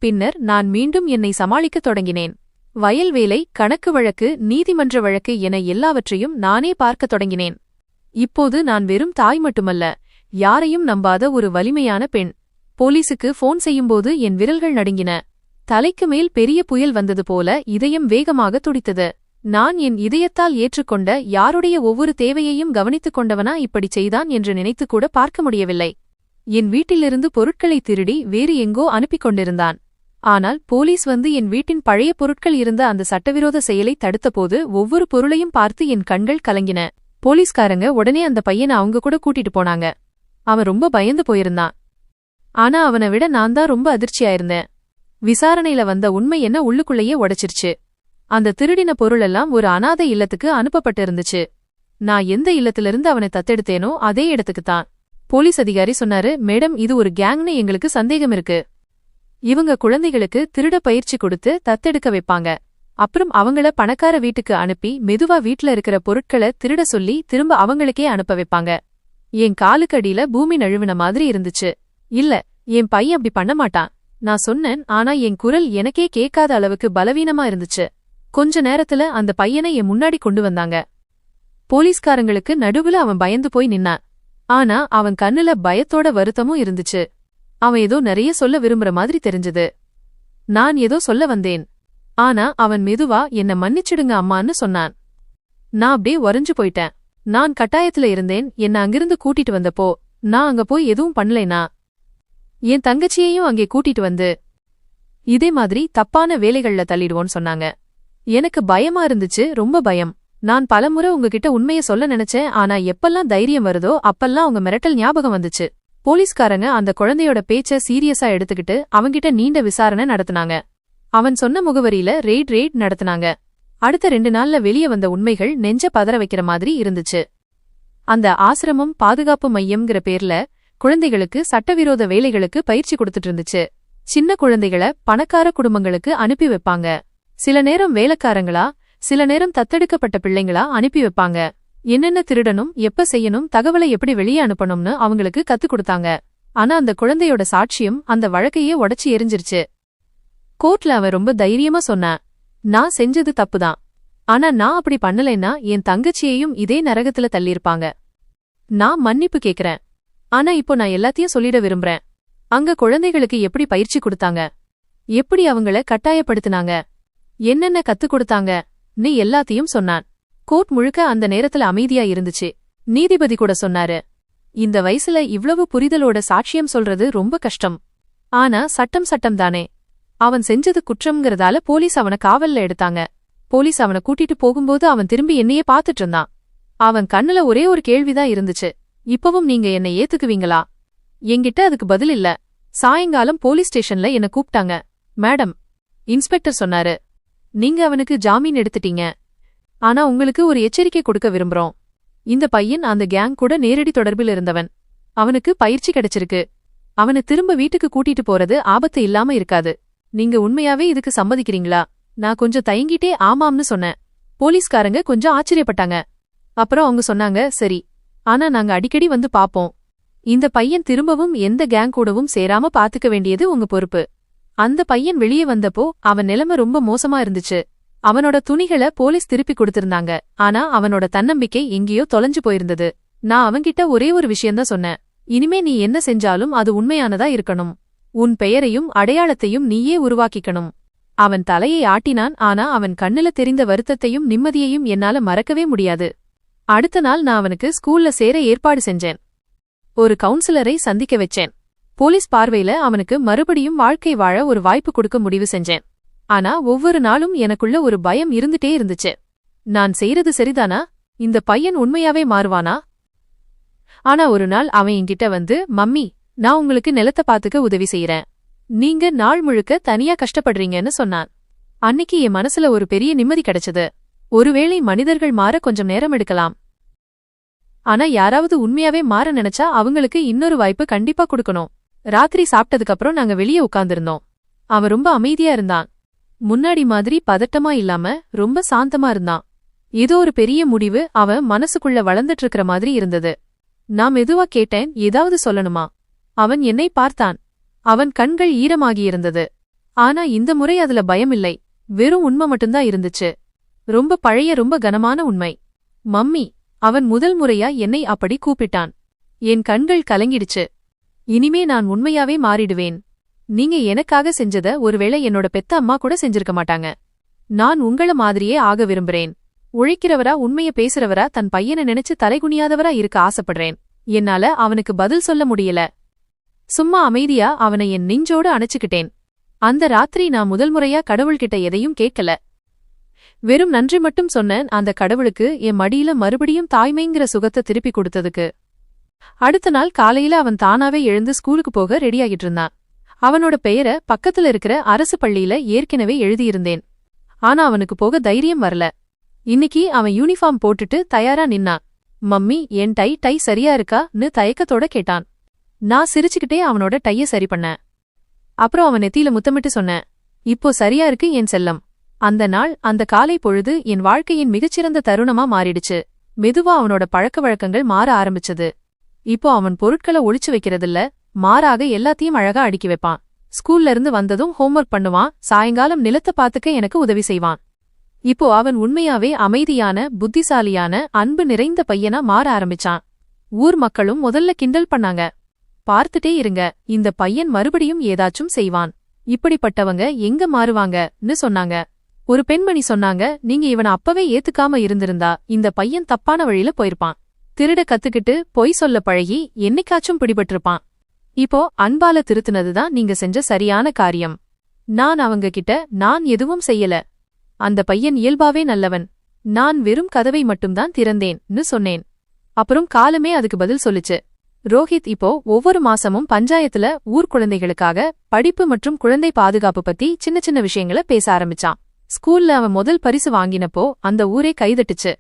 பின்னர் நான் மீண்டும் என்னை சமாளிக்கத் தொடங்கினேன். வயல் வேலை, கணக்கு வழக்கு, நீதிமன்ற வழக்கு என எல்லாவற்றையும் நானே பார்க்கத் தொடங்கினேன். இப்போது நான் வெறும் தாய் மட்டுமல்ல, யாரையும் நம்பாத ஒரு வலிமையான பெண். போலீசுக்கு போன் செய்யும்போது என் விரல்கள் நடுங்கின. தலைக்கு மேல் பெரிய புயல் வந்தது போல இதயம் வேகமாக துடித்தது. நான் என் இதயத்தால் ஏற்றுக்கொண்ட யாருடைய ஒவ்வொரு தேவையையும் கவனித்துக் கொண்டவனா இப்படிச் செய்தான் என்று நினைத்துக்கூட பார்க்க முடியவில்லை. என் வீட்டிலிருந்து பொருட்களை திருடி வேறு எங்கோ அனுப்பிக் கொண்டிருந்தான். ஆனால் போலீஸ் வந்து என் வீட்டின் பழைய பொருட்கள் இருந்த அந்த சட்டவிரோத செயலை தடுத்தபோது ஒவ்வொரு பொருளையும் பார்த்து என் கண்கள் கலங்கின. போலீஸ்காரங்க உடனே அந்த பையனை அவங்க கூட கூட்டிட்டு போனாங்க. அவன் ரொம்ப பயந்து போயிருந்தான். ஆனா அவனை விட நான் தான் ரொம்ப அதிர்ச்சியாயிருந்தேன். விசாரணையில வந்த உண்மை என்ன உள்ளுக்குள்ளேயே உடைச்சிருச்சு. அந்த திருடின பொருளெல்லாம் ஒரு அனாதை இல்லத்துக்கு அனுப்பப்பட்டு இருந்துச்சு. நான் எந்த இல்லத்திலிருந்து அவனை தத்தெடுத்தேனோ அதே இடத்துக்குத்தான். போலீஸ் அதிகாரி சொன்னாரு, மேடம், இது ஒரு கேங்னு எங்களுக்கு சந்தேகம் இருக்கு. இவங்க குழந்தைகளுக்கு திருட பயிற்சி கொடுத்து தத்தெடுக்க வைப்பாங்க. அப்புறம் அவங்கள பணக்கார வீட்டுக்கு அனுப்பி மெதுவா வீட்ல இருக்கிற பொருட்களை திருட சொல்லி திரும்ப அவங்களுக்கே அனுப்ப வைப்பாங்க. என் காலுக்கடியில பூமி நழுவின மாதிரி இருந்துச்சு. இல்ல, என் பையன் அப்படி பண்ண மாட்டான் நான் சொன்னேன். ஆனா என் குரல் எனக்கே கேட்காத அளவுக்கு பலவீனமா இருந்துச்சு. கொஞ்ச நேரத்துல அந்த பையனை என் முன்னாடி கொண்டு வந்தாங்க. போலீஸ்காரங்களுக்கு நடுவுல அவன் பயந்து போய் நின்னான். ஆனா அவன் கண்ணுல பயத்தோட வருத்தமும் இருந்துச்சு. அவன் ஏதோ நிறைய சொல்ல விரும்புற மாதிரி தெரிஞ்சது. நான் ஏதோ சொல்ல வந்தேன். ஆனா அவன் மெதுவா என்ன மன்னிச்சிடுங்க அம்மான்னு சொன்னான். நான் அப்படியே உறைஞ்சு போயிட்டேன். நான் கட்டாயத்துல இருந்தேன். என்ன அங்கிருந்து கூட்டிட்டு வந்தப்போ நான் அங்க போய் எதுவும் பண்ணலைனா என் தங்கச்சியையும் அங்கே கூட்டிட்டு வந்து இதே மாதிரி தப்பான வேலைகள்ல தள்ளிடுவோன்னு சொன்னாங்க. எனக்கு பயமா இருந்துச்சு, ரொம்ப பயம். நான் பலமுறை உங்ககிட்ட உண்மைய சொல்ல நினைச்சேன். ஆனா எப்பெல்லாம் தைரியம் வருதோ அப்பெல்லாம் உங்க மிரட்டல் ஞாபகம் வந்துச்சு. போலீஸ்காரங்க அந்த குழந்தையோட பேச்ச சீரியஸா எடுத்துக்கிட்டு அவங்கிட்ட நீண்ட விசாரணை நடத்துனாங்க. அவன் சொன்ன முகவரியில ரெய்ட் நடத்துனாங்க. அடுத்த 2 நாள்ல வெளிய வந்த உண்மைகள் நெஞ்ச பதற வைக்கிற மாதிரி இருந்துச்சு. அந்த ஆசிரமம் பாதுகாப்பு மையம்ங்கிற பேர்ல குழந்தைகளுக்கு சட்டவிரோத வேலைகளுக்கு பயிற்சி கொடுத்துட்டு இருந்துச்சு. சின்ன குழந்தைகளை பணக்கார குடும்பங்களுக்கு அனுப்பி வைப்பாங்க. சில நேரம் வேலைக்காரங்களா, சில நேரம் தத்தெடுக்கப்பட்ட பிள்ளைங்களா அனுப்பி வைப்பாங்க. என்னென்ன திருடணும், எப்ப செய்யணும், தகவலை எப்படி வெளியே அனுப்பணும்னு அவங்களுக்கு கத்துக் கொடுத்தாங்க. ஆனா அந்த குழந்தையோட சாட்சியம் அந்த வழக்கையே உடைச்சு எரிஞ்சிருச்சு. கோர்ட்ல அவன் ரொம்ப தைரியமா சொன்னான், நான் செஞ்சது தப்புதான். ஆனா நான் அப்படி பண்ணலைன்னா என் தங்கச்சியையும் இதே நரகத்துல தள்ளியிருப்பாங்க. நான் மன்னிப்பு கேக்குறேன். ஆனா இப்போ நான் எல்லாத்தையும் சொல்லிட விரும்புறேன். அங்க குழந்தைகளுக்கு எப்படி பயிற்சி கொடுத்தாங்க, எப்படி அவங்கள கட்டாயப்படுத்தினாங்க, என்னென்ன கத்துக் கொடுத்தாங்க நீ எல்லாத்தையும் சொன்னான். கோர்ட் முழுக்க அந்த நேரத்துல அமைதியா இருந்துச்சு. நீதிபதி கூட சொன்னாரு, இந்த வயசுல இவ்வளவு புரிதலோட சாட்சியம் சொல்றது ரொம்ப கஷ்டம். ஆனா சட்டம் தானே. அவன் செஞ்சது குற்றம்ங்கிறதால போலீஸ் அவனை காவல்ல எடுத்தாங்க. போலீஸ் அவனை கூட்டிட்டு போகும்போது அவன் திரும்பி என்னையே பாத்துட்டு இருந்தான். அவன் கண்ணுல ஒரே ஒரு கேள்விதான் இருந்துச்சு, இப்பவும் நீங்க என்னை ஏத்துக்குவீங்களா? என்கிட்ட அதுக்கு பதில் இல்ல. சாயங்காலம் போலீஸ் ஸ்டேஷன்ல என்ன கூப்பிட்டாங்க. மேடம், இன்ஸ்பெக்டர் சொன்னாரு, நீங்க அவனுக்கு ஜாமீன் எடுத்துட்டீங்க. ஆனா உங்களுக்கு ஒரு எச்சரிக்கை கொடுக்க விரும்புறோம். இந்த பையன் அந்த கேங் கூட நேரடி தொடர்பில் இருந்தவன். அவனுக்கு பயிற்சி கிடைச்சிருக்கு. அவனை திரும்ப வீட்டுக்கு கூட்டிட்டு போறது ஆபத்து இல்லாம இருக்காது. நீங்க உண்மையாவே இதுக்கு சம்மதிக்கிறீங்களா? நான் கொஞ்சம் தயங்கிட்டே ஆமாம்னு சொன்னேன். போலீஸ்காரங்க கொஞ்சம் ஆச்சரியப்பட்டாங்க. அப்புறம் அவங்க சொன்னாங்க, சரி, ஆனா நாங்க அடிக்கடி வந்து பாப்போம். இந்த பையன் திரும்பவும் எந்த கேங் கூடவும் சேராம பாத்துக்க வேண்டியது உங்க பொறுப்பு. அந்த பையன் வெளியே வந்தப்போ அவன் நிலைமை ரொம்ப மோசமா இருந்துச்சு. அவனோட துணிகளை போலீஸ் திருப்பி கொடுத்திருந்தாங்க. ஆனா அவனோட தன்னம்பிக்கை எங்கேயோ தொலைஞ்சு போயிருந்தது. நான் அவன்கிட்ட ஒரே ஒரு விஷயம்தான் சொன்னேன், இனிமே நீ என்ன செஞ்சாலும் அது உண்மையானதா இருக்கணும். உன் பெயரையும் அடையாளத்தையும் நீயே உருவாக்கிக்கணும். அவன் தலையை ஆட்டினான். ஆனா அவன் கண்ணுல தெரிந்த வருத்தத்தையும் நிம்மதியையும் என்னால மறக்கவே முடியாது. அடுத்த நாள் நான் அவனுக்கு ஸ்கூல்ல சேர ஏற்பாடு செஞ்சேன். ஒரு கவுன்சிலரை சந்திக்க வச்சேன். போலீஸ் பார்வையில அவனுக்கு மறுபடியும் வாழ்க்கை வாழ ஒரு வாய்ப்பு கொடுக்க முடிவு செஞ்சேன். ஆனா ஒவ்வொரு நாளும் எனக்குள்ள ஒரு பயம் இருந்துட்டே இருந்துச்சு. நான் செய்யறது சரிதானா? இந்த பையன் உண்மையாவே மாறுவானா? ஆனா ஒரு நாள் அவன் என்கிட்ட வந்து, மம்மி, நான் உங்களுக்கு நிலத்தை பாத்துக்க உதவி செய்யறேன். நீங்க நாள் முழுக்க தனியா கஷ்டப்படுறீங்கன்னு சொன்னான். அன்னிக்கு என் மனசுல ஒரு பெரிய நிம்மதி கிடைச்சது. ஒருவேளை மனிதர்கள் மாற கொஞ்சம் நேரம் எடுக்கலாம். ஆனா யாராவது உண்மையாவே மாற நினைச்சா அவங்களுக்கு இன்னொரு வாய்ப்பு கண்டிப்பா கொடுக்கணும். ராத்திரி சாப்பிட்டதுக்கு அப்புறம் நாங்க வெளியே உட்கார்ந்திருந்தோம். அவன் ரொம்ப அமைதியா இருந்தான். முன்னாடி மாதிரி பதட்டமா இல்லாம ரொம்ப சாந்தமா இருந்தான். ஏதோ ஒரு பெரிய முடிவு அவன் மனசுக்குள்ள வளர்ந்துட்டு இருக்கிற மாதிரி இருந்தது. நான் மெதுவா கேட்டேன், ஏதாவது சொல்லணுமா? அவன் என்னை பார்த்தான். அவன் கண்கள் ஈரமாகியிருந்தது. ஆனா இந்த முறை அதுல பயமில்லை, வெறும் உண்மை மட்டும்தான் இருந்துச்சு. ரொம்ப பழைய, ரொம்ப கனமான உண்மை. மம்மி, அவன் முதல் முறையா என்னை அப்படி கூப்பிட்டான். என் கண்கள் கலங்கிடுச்சு. இனிமே நான் உண்மையாவே மாறிடுவேன். நீங்க எனக்காக செஞ்சத ஒருவேளை என்னோட பெத்த அம்மா கூட செஞ்சிருக்க மாட்டாங்க. நான் உங்கள மாதிரியே ஆக விரும்புறேன். உழைக்கிறவரா, உண்மைய பேசுறவரா, தன் பையனை நினைச்சு தலைகுனியாதவரா இருக்க ஆசைப்படுறேன். என்னால அவனுக்கு பதில் சொல்ல முடியல. சும்மா அமைதியா அவனை என் நெஞ்சோடு அணைச்சுக்கிட்டேன். அந்த ராத்திரி நான் முதல் முறையா கடவுள்கிட்ட எதையும் கேட்கல. வெறும் நன்றி மட்டும் சொன்னேன் அந்த கடவுளுக்கு, என் மடியில மறுபடியும் தாய்மைங்கிற சுகத்தை திருப்பி கொடுத்ததுக்கு. அடுத்த நாள் காலையில அவன் தானாவே எழுந்து ஸ்கூலுக்கு போக ரெடியாகிட்டு இருந்தான். அவனோட பெயரை பக்கத்துல இருக்கிற அரசு பள்ளியில ஏற்கனவே எழுதியிருந்தேன். ஆனா அவனுக்கு போக தைரியம் வரல. இன்னைக்கு அவன் யூனிஃபார்ம் போட்டுட்டு தயாரா நின்னான். மம்மி, என் டை சரியா இருக்கான்னு தயக்கத்தோட கேட்டான். நான் சிரிச்சுக்கிட்டே அவனோட டைய சரி பண்ணேன். அப்புறம் அவன் நெத்தியில முத்தமிட்டு சொன்னேன், இப்போ சரியா இருக்கு என் செல்லம். அந்த நாள், அந்த காலை பொழுது என் வாழ்க்கையின் மிகச்சிறந்த தருணமா மாறிடுச்சு. மெதுவா அவனோட பழக்க வழக்கங்கள் மாற ஆரம்பிச்சது. இப்போ அவன் பொருட்களை ஒளிச்சு வைக்கிறதில்ல, மாறாக எல்லாத்தையும் அழகா அடுக்கி வைப்பான். ஸ்கூல்ல இருந்து வந்ததும் ஹோம்வொர்க் பண்ணுவான், சாயங்காலம் நிலத்தை பாத்துக்க எனக்கு உதவி செய்வான். இப்போ அவன் உண்மையாவே அமைதியான, புத்திசாலியான, அன்பு நிறைந்த பையனா மாற ஆரம்பிச்சான். ஊர் மக்களும் முதல்ல கிண்டல் பண்ணாங்க. பார்த்துட்டே இருங்க, இந்த பையன் மறுபடியும் ஏதாச்சும் செய்வான். இப்படிப்பட்டவங்க எங்க மாறுவாங்கன்னு சொன்னாங்க. ஒரு பெண்மணி சொன்னாங்க, நீங்க இவனை அப்பவே ஏத்துக்காம இருந்திருந்தா இந்த பையன் தப்பான வழியில போயிருப்பான். திருட கத்துக்கிட்டு பொய் சொல்ல பழகி என்னைக்காச்சும் பிடிபட்டிருப்பான். இப்போ அன்பால திருத்துனதுதான் நீங்க செஞ்ச சரியான காரியம். நான் அவங்க கிட்ட நான் எதுவும் செய்யல. அந்த பையன் இயல்பாவே நல்லவன். நான் வெறும் கதவை மட்டும்தான் திறந்தேன்னு சொன்னேன். அப்புறம் காலமே அதுக்கு பதில் சொல்லுச்சு. ரோஹித் இப்போ ஒவ்வொரு மாசமும் பஞ்சாயத்துல ஊர் குழந்தைகளுக்காக படிப்பு மற்றும் குழந்தை பாதுகாப்பு பத்தி சின்ன சின்ன விஷயங்களை பேச ஆரம்பிச்சான். ஸ்கூல்ல அவன் முதல் பரிசு வாங்கினப்போ அந்த ஊரே கைதட்டுச்சு.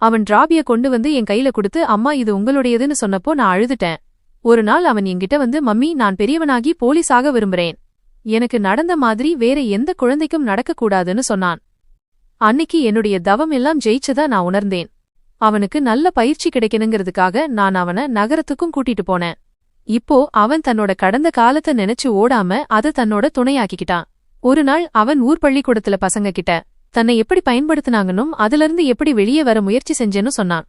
அவன் டிராபிய கொண்டு வந்து என் கையில கொடுத்து, அம்மா இது உங்களுடையதுன்னு சொன்னப்போ நான் அழுதுட்டேன். ஒரு நாள் அவன் என்கிட்ட வந்து, மம்மி நான் பெரியவனாகி போலீஸாக விரும்புறேன். எனக்கு நடந்த மாதிரி வேற எந்த குழந்தைக்கும் நடக்கக்கூடாதுன்னு சொன்னான். அன்னிக்கு என்னுடைய தவம் எல்லாம் ஜெயிச்சதா நான் உணர்ந்தேன். அவனுக்கு நல்ல பயிற்சி கிடைக்கணுங்கிறதுக்காக நான் அவனை நகரத்துக்கும் கூட்டிட்டு போனேன். இப்போ அவன் தன்னோட கடந்த காலத்தை நினைச்சு ஓடாம அதை தன்னோட துணையாக்கிக்கிட்டான். ஒரு நாள் அவன் ஊர் பள்ளிக்கூடத்துல பசங்க கிட்ட தன்னை எப்படி பயன்படுத்தினாங்கன்னும் அதிலிருந்து எப்படி வெளியே வர முயற்சி செஞ்சேன்னு சொன்னான்.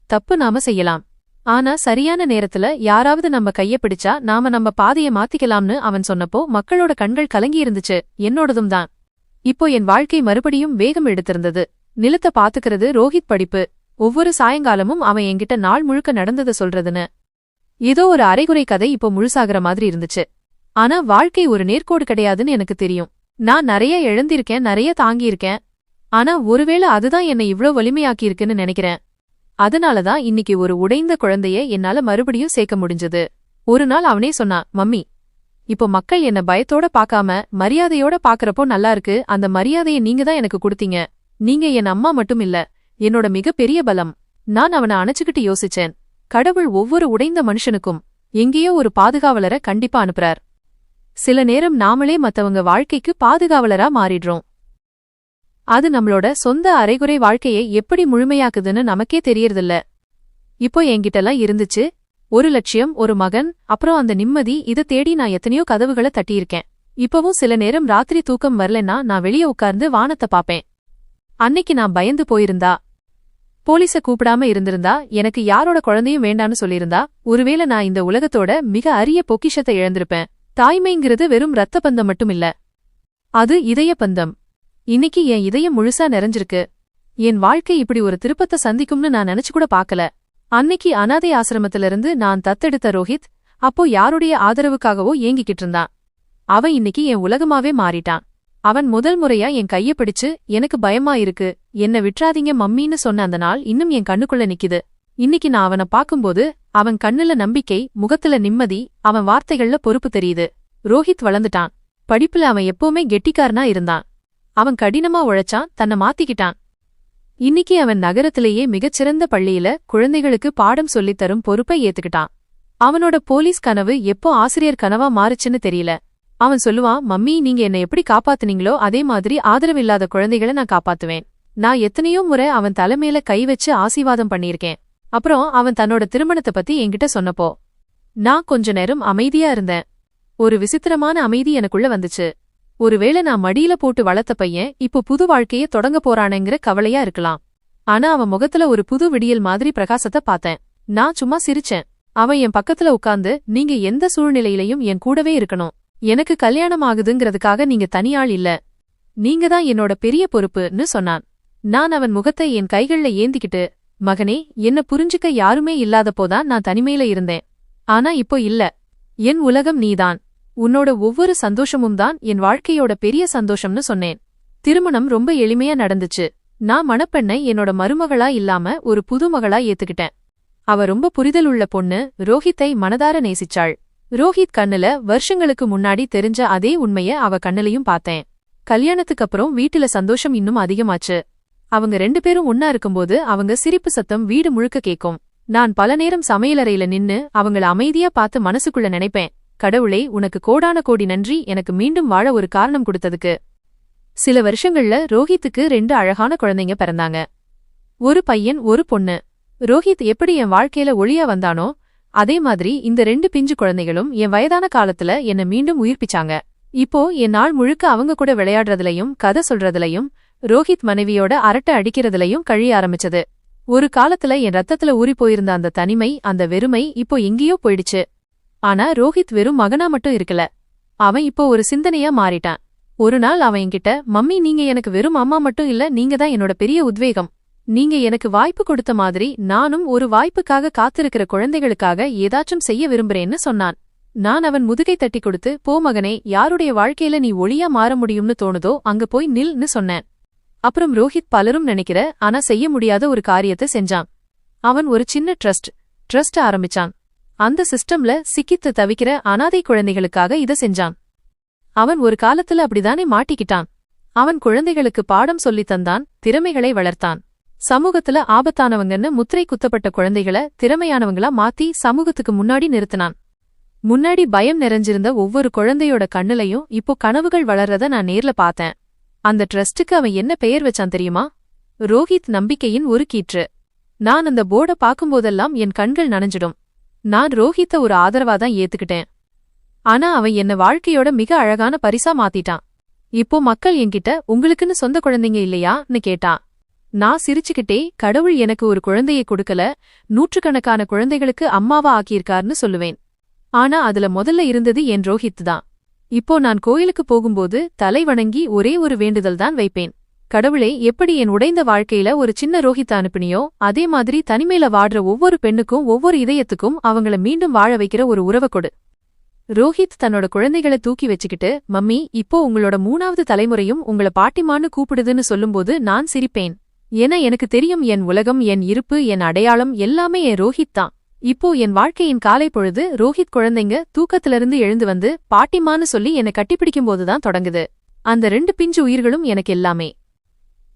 தப்பு நாம செய்யலாம், ஆனா சரியான நேரத்துல யாராவது நம்ம கைய பிடிச்சா நாம நம்ம பாதையை மாத்திக்கலாம்னு அவன் சொன்னப்போ மக்களோட கண்கள் கலங்கியிருந்துச்சு, என்னோடதும் தான். இப்போ என் வாழ்க்கை மறுபடியும் வேகம் எடுத்திருந்தது. நிலத்தை பாத்துக்கிறது, ரோஹித் படிப்பு, ஒவ்வொரு சாயங்காலமும் அவன் என்கிட்ட நாள் முழுக்க நடந்ததை சொல்றதுன்னு. ஏதோ ஒரு அரைகுறை கதை இப்போ முழுசாகிற மாதிரி இருந்துச்சு. ஆனா வாழ்க்கை ஒரு நேர்கோடு கிடையாதுன்னு எனக்கு தெரியும். நான் நிறைய இழந்திருக்கேன், நிறைய தாங்கியிருக்கேன். ஆனா ஒருவேளை அதுதான் என்னை இவ்ளோ வலிமையாக்கியிருக்குன்னு நினைக்கிறேன். அதனாலதான் இன்னைக்கு ஒரு உடைந்த குழந்தைய என்னால மறுபடியும் சேர்க்க முடிஞ்சது. ஒரு நாள் அவனே சொன்னான், மம்மி இப்போ மக்கள் என்ன பயத்தோட பாக்காம மரியாதையோட பாக்கறப்போ நல்லா இருக்கு. அந்த மரியாதையை நீங்க தான் எனக்கு கொடுத்தீங்க. நீங்க என் அம்மா மட்டும் இல்ல, என்னோட மிகப்பெரிய பலம். நான் அவனை அணைச்சுக்கிட்டு யோசிச்சேன், கடவுள் ஒவ்வொரு உடைந்த மனுஷனுக்கும் எங்கேயோ ஒரு பாதுகாவலரை கண்டிப்பா அனுப்புறார். சில நேரம் நாமளே மத்தவங்க வாழ்க்கைக்கு பாதுகாவலரா மாறிடுறோம். அது நம்மளோட சொந்த அரைகுறை வாழ்க்கையை எப்படி முழுமையாக்குதுன்னு நமக்கே தெரியறதில்ல. இப்போ என்கிட்டலாம் இருந்துச்சு ஒரு லட்சியம், ஒரு மகன், அப்புறம் அந்த நிம்மதி. இதை தேடி நான் எத்தனையோ கதவுகளை தட்டியிருக்கேன். இப்பவும் சில நேரம் ராத்திரி தூக்கம் வரலன்னா நான் வெளியே உட்கார்ந்து வானத்தை பாப்பேன். அன்னைக்கு நான் பயந்து போயிருந்தா, போலீஸ கூப்பிடாம இருந்திருந்தா, எனக்கு யாரோட குழந்தையும் வேண்டான்னு சொல்லியிருந்தா, ஒருவேளை நான் இந்த உலகத்தோட மிக அரிய பொக்கிஷத்தை இழந்திருப்பேன். தாய்மைங்கிறது வெறும் ரத்த பந்தம் மட்டும் இல்ல, அது இதய பந்தம். இன்னைக்கு என் இதயம் முழுசா நிறைஞ்சிருக்கு. என் வாழ்க்கை இப்படி ஒரு திருப்பத்தை சந்திக்கும்னு நான் நினைச்சு கூட பாக்கல. அன்னைக்கு அனாதை ஆசிரமத்திலிருந்து நான் தத்தெடுத்த ரோஹித் அப்போ யாருடைய ஆதரவுக்காகவோ ஏங்கிக்கிட்டு இருந்தான். அவன் இன்னைக்கு என் உலகமாவே மாறிட்டான். அவன் முதல் முறையா என் கைய பிடிச்சு, எனக்கு பயமா இருக்கு, என்ன விட்றாதீங்க மம்மின்னு சொன்ன அந்த நாள் இன்னும் என் கண்ணுக்குள்ள நிக்குது. இன்னைக்கு நான் அவனை பாக்கும்போது அவன் கண்ணுல நம்பிக்கை, முகத்துல நிம்மதி, அவன் வார்த்தைகள்ல பொறுப்பு தெரியுது. ரோஹித் வளர்ந்துட்டான். படிப்புல அவன் எப்பவுமே கெட்டிக்காரனா இருந்தான். அவன் கடினமா உழைச்சான், தன்னை மாத்திக்கிட்டான். இன்னைக்கு அவன் நகரத்திலேயே மிகச்சிறந்த பள்ளியில குழந்தைகளுக்கு பாடம் சொல்லித்தரும் பொறுப்பை ஏத்துக்கிட்டான். அவனோட போலீஸ் கனவு எப்போ ஆசிரியர் கனவா மாறுச்சுன்னு தெரியல. அவன் சொல்லுவான், மம்மி நீங்க என்ன எப்படி காப்பாத்துனீங்களோ அதே மாதிரி ஆதரவில்லாத குழந்தைகளை நான் காப்பாத்துவேன். நான் எத்தனையோ முறை அவன் தலைமையில கை வச்சு ஆசீர்வாதம் பண்ணியிருக்கேன். அப்புறம் அவன் தன்னோட திருமணத்தை பத்தி என்கிட்ட சொன்னப்போ நான் கொஞ்ச நேரம் அமைதியா இருந்தேன். ஒரு விசித்திரமான அமைதி எனக்குள்ள வந்துச்சு. ஒருவேளை நான் மடியில போட்டு வளர்த்த பையன் இப்போ புது வாழ்க்கையே தொடங்க போறானேங்கிற கவலையா இருக்கலாம். ஆனா அவன் முகத்துல ஒரு புது விடியல் மாதிரி பிரகாசத்தை பார்த்தேன். நான் சும்மா சிரிச்சேன். அவன் என் பக்கத்துல உட்கார்ந்து, நீங்க எந்த சூழ்நிலையிலையும் என் கூடவே இருக்கணும். எனக்கு கல்யாணம் ஆகுதுங்கிறதுக்காக நீங்க தனியாள் இல்ல, நீங்க தான் என்னோட பெரிய பொறுப்புன்னு சொன்னான். நான் அவன் முகத்தை என் கைகள்ல ஏந்திக்கிட்டு, மகனே என்ன புரிஞ்சுக்க யாருமே இல்லாதப்போதான் நான் தனிமையில இருந்தேன். ஆனா இப்போ இல்ல, என் உலகம் நீதான். உன்னோட ஒவ்வொரு சந்தோஷமும் தான் என் வாழ்க்கையோட பெரிய சந்தோஷம்னு சொன்னேன். திருமணம் ரொம்ப எளிமையா நடந்துச்சு. நான் மணப்பெண்ணை என்னோட மருமகளா இல்லாம ஒரு புது மகளா ஏத்துக்கிட்டேன். அவ ரொம்ப புரிதல் உள்ள பொண்ணு. ரோஹித்தை மனதார நேசிச்சாள். ரோஹித் கண்ணுல வருஷங்களுக்கு முன்னாடி தெரிஞ்ச அதே உண்மைய அவ கண்ணுலயும் பார்த்தேன். கல்யாணத்துக்கு அப்புறம் வீட்டுல சந்தோஷம் இன்னும் அதிகமாச்சு. அவங்க 2 பேரும் ஒன்னா இருக்கும்போது அவங்க சிரிப்பு சத்தம் வீடு முழுக்க கேக்கும். நான் பல நேரம் சமையலறையில நின்னு அவங்கள அமைதியா பார்த்து மனசுக்குள்ள நினைப்பேன், கடவுளே, உனக்கு கோடான கோடி நன்றி, எனக்கு மீண்டும் வாழ ஒரு காரணம் கொடுத்ததுக்கு. சில வருஷங்கள்ல ரோஹித்துக்கு 2 அழகான குழந்தைங்க பிறந்தாங்க. ஒரு பையன், ஒரு பொண்ணு. ரோஹித் எப்படி என் வாழ்க்கையில ஒளியா வந்தானோ அதே மாதிரி இந்த 2 பிஞ்சு குழந்தைகளும் என் வயதான காலத்துல என்ன மீண்டும் உயிர்ப்பிச்சாங்க. இப்போ என் நாள் முழுக்க அவங்க கூட விளையாடுறதுலயும் கதை சொல்றதுலயும் ரோஹித் மனைவியோட அரட்டை அடிக்கிறதுலயும் கழிய ஆரம்பிச்சது. ஒரு காலத்துல என் ரத்தத்துல ஊறி போயிருந்த அந்த தனிமை, அந்த வெறுமை இப்போ எங்கேயோ போயிடுச்சு. ஆனா ரோஹித் வெறும் மகனா மட்டும் இருக்கல, அவன் இப்போ ஒரு சிந்தனையா மாறிட்டான். ஒரு நாள் அவன் என்கிட்ட, மம்மி, நீங்க எனக்கு வெறும் அம்மா மட்டும் இல்ல, நீங்க தான் என்னோட பெரிய உத்வேகம். நீங்க எனக்கு வாய்ப்பு கொடுத்த மாதிரி நானும் ஒரு வாய்ப்புக்காக காத்திருக்கிற குழந்தைகளுக்காக ஏதாச்சும் செய்ய விரும்புறேன்னு சொன்னான். நான் அவன் முதுகை தட்டி கொடுத்து, போ மகனே, யாருடைய வாழ்க்கையில நீ ஒளியா மாற முடியும்னு தோணுதோ அங்க போய் நில்னு சொன்னேன். அப்புறம் ரோஹித் பலரும் நினைக்கிற ஆனா செய்ய முடியாத ஒரு காரியத்தை செஞ்சான். அவன் ஒரு சின்ன ட்ரஸ்ட் ஆரம்பிச்சான். அந்த சிஸ்டம்ல சிக்கித்து தவிக்கிற அனாதை குழந்தைகளுக்காக இத செஞ்சான். அவன் ஒரு காலத்துல அப்படிதானே மாட்டிக்கிட்டான். அவன் குழந்தைகளுக்கு பாடம் சொல்லித் தந்தான், திறமைகளை வளர்த்தான். சமூகத்துல ஆபத்தானவங்கன்னு முத்திரை குத்தப்பட்ட குழந்தைகளை திறமையானவங்களா மாத்தி சமூகத்துக்கு முன்னாடி நிறுத்தினான். முன்னாடி பயம் நிறைஞ்சிருந்த ஒவ்வொரு குழந்தையோட கண்ணுலையும் இப்போ கனவுகள் வளர்றத நான் நேர்ல பார்த்தேன். அந்த ட்ரஸ்டுக்கு அவன் என்ன பெயர் வச்சான் தெரியுமா? ரோஹித் நம்பிக்கையின் ஒரு கீற்று. நான் அந்த போர்ட பாக்கும்போதெல்லாம் என் கண்கள் நனைஞ்சிடும். நான் ரோஹித்த ஒரு ஆதரவாதான் ஏத்துக்கிட்டேன். ஆனா அவன் என்ன வாழ்க்கையோட மிக அழகான பரிசா மாத்திட்டான். இப்போ மக்கள் என்கிட்ட, உங்களுக்குன்னு சொந்த குழந்தைங்க இல்லையான்னு கேட்டான். நான் சிரிச்சுக்கிட்டே, கடவுள் எனக்கு ஒரு குழந்தையை கொடுக்கல, நூற்றுக்கணக்கான குழந்தைகளுக்கு அம்மாவா ஆக்கியிருக்கார்னு சொல்லுவேன். ஆனா அதுல முதல்ல இருந்தது என் ரோஹித் தான். இப்போ நான் கோயிலுக்கு போகும்போது தலை வணங்கி ஒரே ஒரு வேண்டுதல் தான் வைப்பேன். கடவுளே, எப்படி என் உடைந்த வாழ்க்கையில ஒரு சின்ன ரோஹித் அனுப்பினியோ அதே மாதிரி தனிமையில வாடுற ஒவ்வொரு பெண்ணுக்கும் ஒவ்வொரு இதயத்துக்கும் அவங்கள மீண்டும் வாழ வைக்கிற ஒரு உறவை கொடு. ரோஹித் தன்னோட குழந்தைகளை தூக்கி வச்சுக்கிட்டு, மம்மி, இப்போ உங்களோட 3வது தலைமுறையும் உங்கள பாட்டிமான்னு கூப்பிடுதுன்னு சொல்லும்போது நான் சிரிப்பேன். ஏன்னா எனக்கு தெரியும், என் உலகம், என் இருப்பு, என் அடையாளம் எல்லாமே என் ரோஹித் தான். இப்போ என் வாழ்க்கையின் காலை பொழுது ரோஹித் குழந்தைங்க தூக்கத்திலிருந்து எழுந்து வந்து பாட்டிமான்னு சொல்லி என்னை கட்டிப்பிடிக்கும்போதுதான் தொடங்குது. அந்த 2 பிஞ்சு உயிர்களும் எனக்கு எல்லாமே.